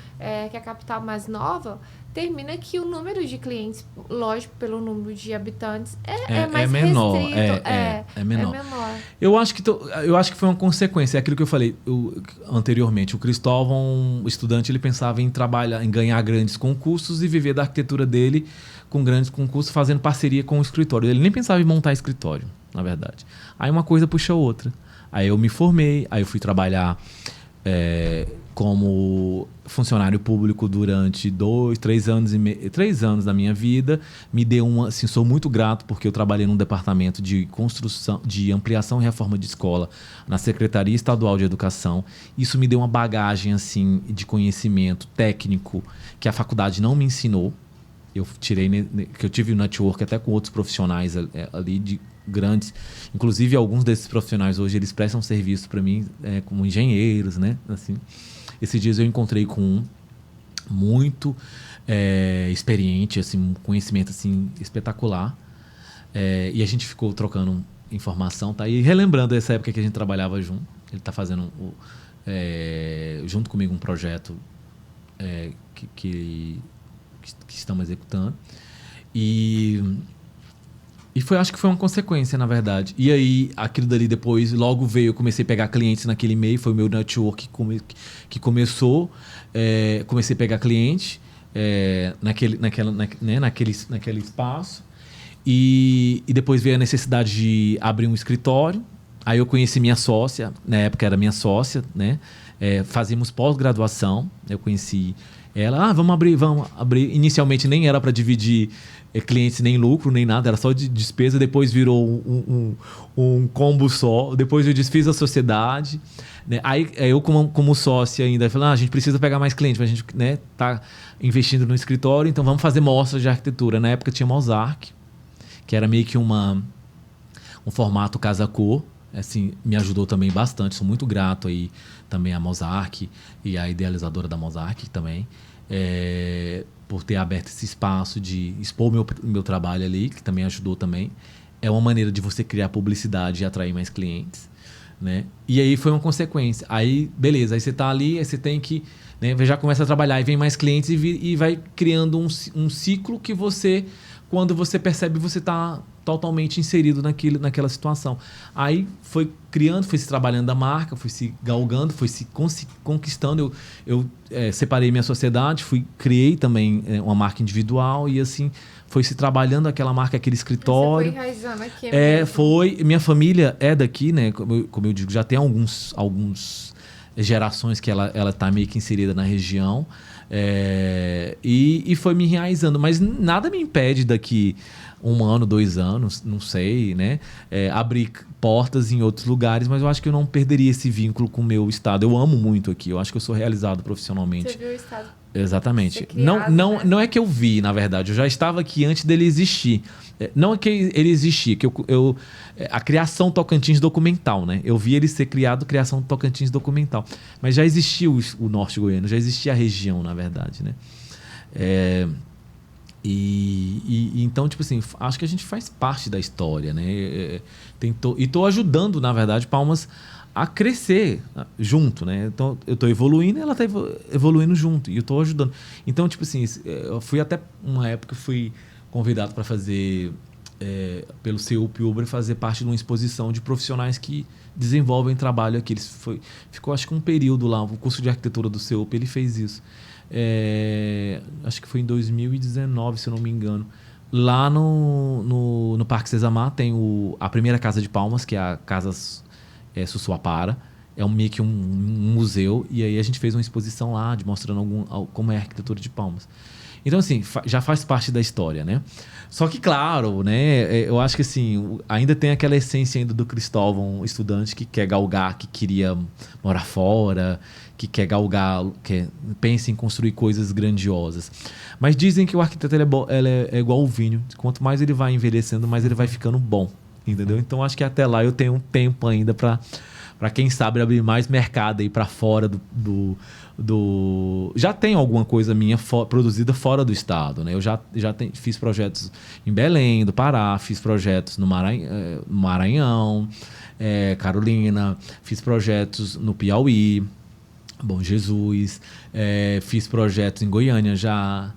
Speaker 2: que é a capital mais nova, termina que o número de clientes, lógico, pelo número de habitantes, é mais
Speaker 1: menor,
Speaker 2: restrito.
Speaker 1: é menor.
Speaker 2: É menor.
Speaker 1: Eu acho que foi uma consequência, é aquilo que eu falei anteriormente. O Cristóvão, o estudante, ele pensava em trabalhar, em ganhar grandes concursos e viver da arquitetura dele com grandes concursos, fazendo parceria com o escritório. Ele nem pensava em montar escritório, na verdade. Aí uma coisa puxa a outra. Aí eu me formei, aí eu fui trabalhar como funcionário público durante 3 anos da minha vida. Me deu assim, sou muito grato porque eu trabalhei num departamento de construção, de ampliação e reforma de escola na Secretaria Estadual de Educação. Isso me deu uma bagagem assim de conhecimento técnico que a faculdade não me ensinou. Eu tive um network até com outros profissionais ali de grandes, inclusive alguns desses profissionais hoje eles prestam serviço para mim como engenheiros, né? Assim, esses dias eu encontrei com um muito experiente, assim, um conhecimento assim espetacular, e a gente ficou trocando informação, tá? E relembrando essa época que a gente trabalhava junto, ele está fazendo junto comigo um projeto que estamos executando. E acho que foi uma consequência, na verdade. E aí, aquilo dali depois, logo veio, eu comecei a pegar clientes naquele meio, foi o meu network que começou. Comecei a pegar cliente naquele espaço. E depois veio a necessidade de abrir um escritório. Aí eu conheci minha sócia, na época era minha sócia, né? Fazíamos pós-graduação, eu conheci ela, vamos abrir. Inicialmente nem era para dividir clientes, nem lucro, nem nada, era só de despesa. Depois virou um combo só. Depois eu desfiz a sociedade, né? Aí eu, como sócia ainda, falei, a gente precisa pegar mais clientes, a gente, né, tá investindo no escritório, então vamos fazer mostras de arquitetura. Na época tinha Mosarc, que era meio que um formato casa-cor. Assim, me ajudou também bastante, sou muito grato aí também a Mosarc e a idealizadora da Mosarc também, por ter aberto esse espaço de expor meu trabalho ali, que também ajudou também. É uma maneira de você criar publicidade e atrair mais clientes, né? E aí foi uma consequência. Aí, beleza, aí você tá ali, aí você tem que, né, já começa a trabalhar e vem mais clientes e vai criando um ciclo que você, quando você percebe, você tá totalmente inserido naquela situação. Aí foi criando, foi se trabalhando a marca, foi se galgando, foi se conquistando. Eu separei minha sociedade, criei também uma marca individual e assim foi se trabalhando aquela marca, aquele escritório.
Speaker 2: Você foi enraizando aqui mesmo.
Speaker 1: Foi. Minha família é daqui, né? Como eu digo, já tem alguns gerações que ela tá meio que inserida na região. E foi me enraizando, mas nada me impede daqui 1 ano, 2 anos, não sei, né? Abrir portas em outros lugares, mas eu acho que eu não perderia esse vínculo com o meu estado. Eu amo muito aqui, eu acho que eu sou realizado profissionalmente.
Speaker 2: Você viu o estado?
Speaker 1: Exatamente.
Speaker 2: Criado,
Speaker 1: não,
Speaker 2: né?
Speaker 1: não é que eu vi, na verdade, eu já estava aqui antes dele existir. Não é que ele existia, que a criação Tocantins documental, né? Eu vi ele ser criado, criação Tocantins documental. Mas já existia o norte goiano, já existia a região, na verdade, né? Então, tipo assim, acho que a gente faz parte da história, né? E estou ajudando, na verdade, Palmas a crescer junto, né? Então, eu estou evoluindo e ela está evoluindo junto. E eu estou ajudando. Então, tipo assim, eu fui até uma época, fui convidado para fazer, pelo CEUP Ubra, fazer parte de uma exposição de profissionais que desenvolvem trabalho aqui. Ficou, acho que um período lá, o curso de arquitetura do CEUP, ele fez isso. Acho que foi em 2019, se eu não me engano. Lá no Parque Sesamar tem a primeira Casa de Palmas, que é a Casa Sussuapara. É meio que um museu. E aí a gente fez uma exposição lá, mostrando como é a arquitetura de Palmas. Então, assim, já faz parte da história, né? Só que, claro, né? Eu acho que, assim, ainda tem aquela essência ainda do Cristóvão, estudante, que quer galgar, que queria morar fora, que quer galgar, que pensa em construir coisas grandiosas. Mas dizem que o arquiteto ele é igual o vinho. Quanto mais ele vai envelhecendo, mais ele vai ficando bom, entendeu? Então, acho que até lá eu tenho um tempo ainda para para quem sabe abrir mais mercado aí para fora já tem alguma coisa minha produzida fora do estado, né? Eu já fiz projetos em Belém do Pará, fiz projetos no Maranhão, Carolina, fiz projetos no Piauí, Bom Jesus, fiz projetos em Goiânia já,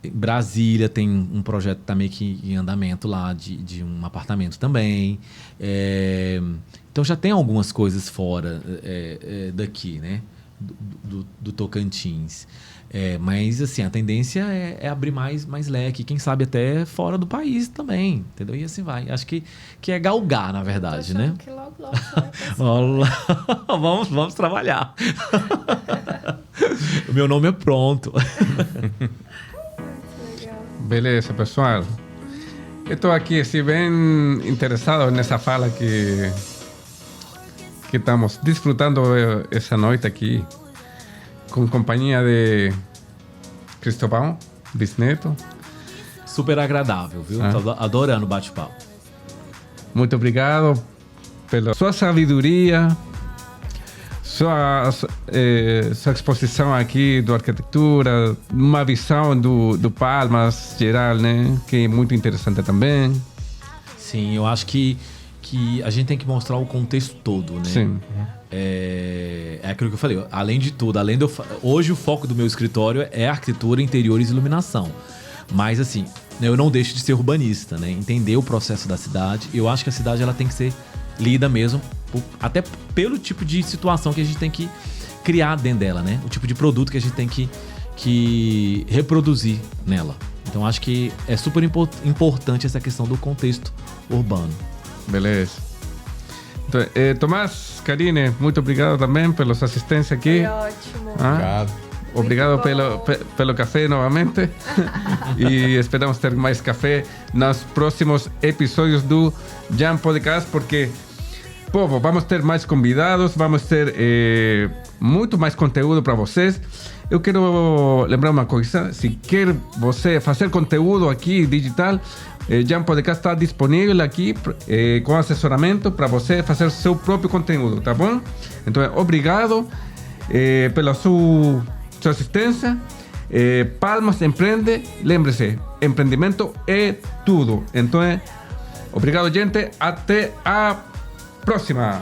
Speaker 1: em Brasília tem um projeto também que em andamento lá de um apartamento também. Então já tem algumas coisas fora daqui, né? Do Tocantins. Mas assim, a tendência é abrir mais leque, quem sabe até fora do país também, entendeu? E assim vai. Acho que é galgar, na verdade, né?
Speaker 2: Que logo vai
Speaker 1: vamos trabalhar. O meu nome é pronto.
Speaker 3: Beleza, pessoal. Eu estou aqui assim, bem interessado nessa fala que estamos desfrutando essa noite aqui, com companhia de Cristóvão Bisneto.
Speaker 1: Super agradável, viu? Tô adorando o bate-papo.
Speaker 3: Muito obrigado pela sua sabedoria, sua exposição aqui da arquitetura, uma visão do Palmas geral, né? Que é muito interessante também.
Speaker 1: Sim, eu acho que a gente tem que mostrar o contexto todo, né?
Speaker 3: Sim.
Speaker 1: É aquilo que eu falei, além de tudo, hoje o foco do meu escritório é arquitetura, interiores e iluminação. Mas assim, eu não deixo de ser urbanista, né? Entender o processo da cidade. Eu acho que a cidade ela tem que ser lida mesmo, até pelo tipo de situação que a gente tem que criar dentro dela, né? O tipo de produto que a gente tem que reproduzir nela. Então acho que é super importante essa questão do contexto urbano.
Speaker 3: Beleza. Então, Tomás, Karine, muito obrigado também pela sua assistência aqui.
Speaker 2: Foi ótimo.
Speaker 4: Obrigado.
Speaker 3: Obrigado pelo café novamente. E esperamos ter mais café nos próximos episódios do Jam Podcast, porque, povo, vamos ter mais convidados, vamos ter muito mais conteúdo para vocês. Eu quero lembrar uma coisa: se quer você fazer conteúdo aqui digital, Jam Podcast está disponível aqui com assessoramento para você fazer seu próprio conteúdo, tá bom? Então, obrigado pela sua assistência. Palmas Empreende, lembre-se, empreendimento é tudo. Então, obrigado, gente. Até a próxima.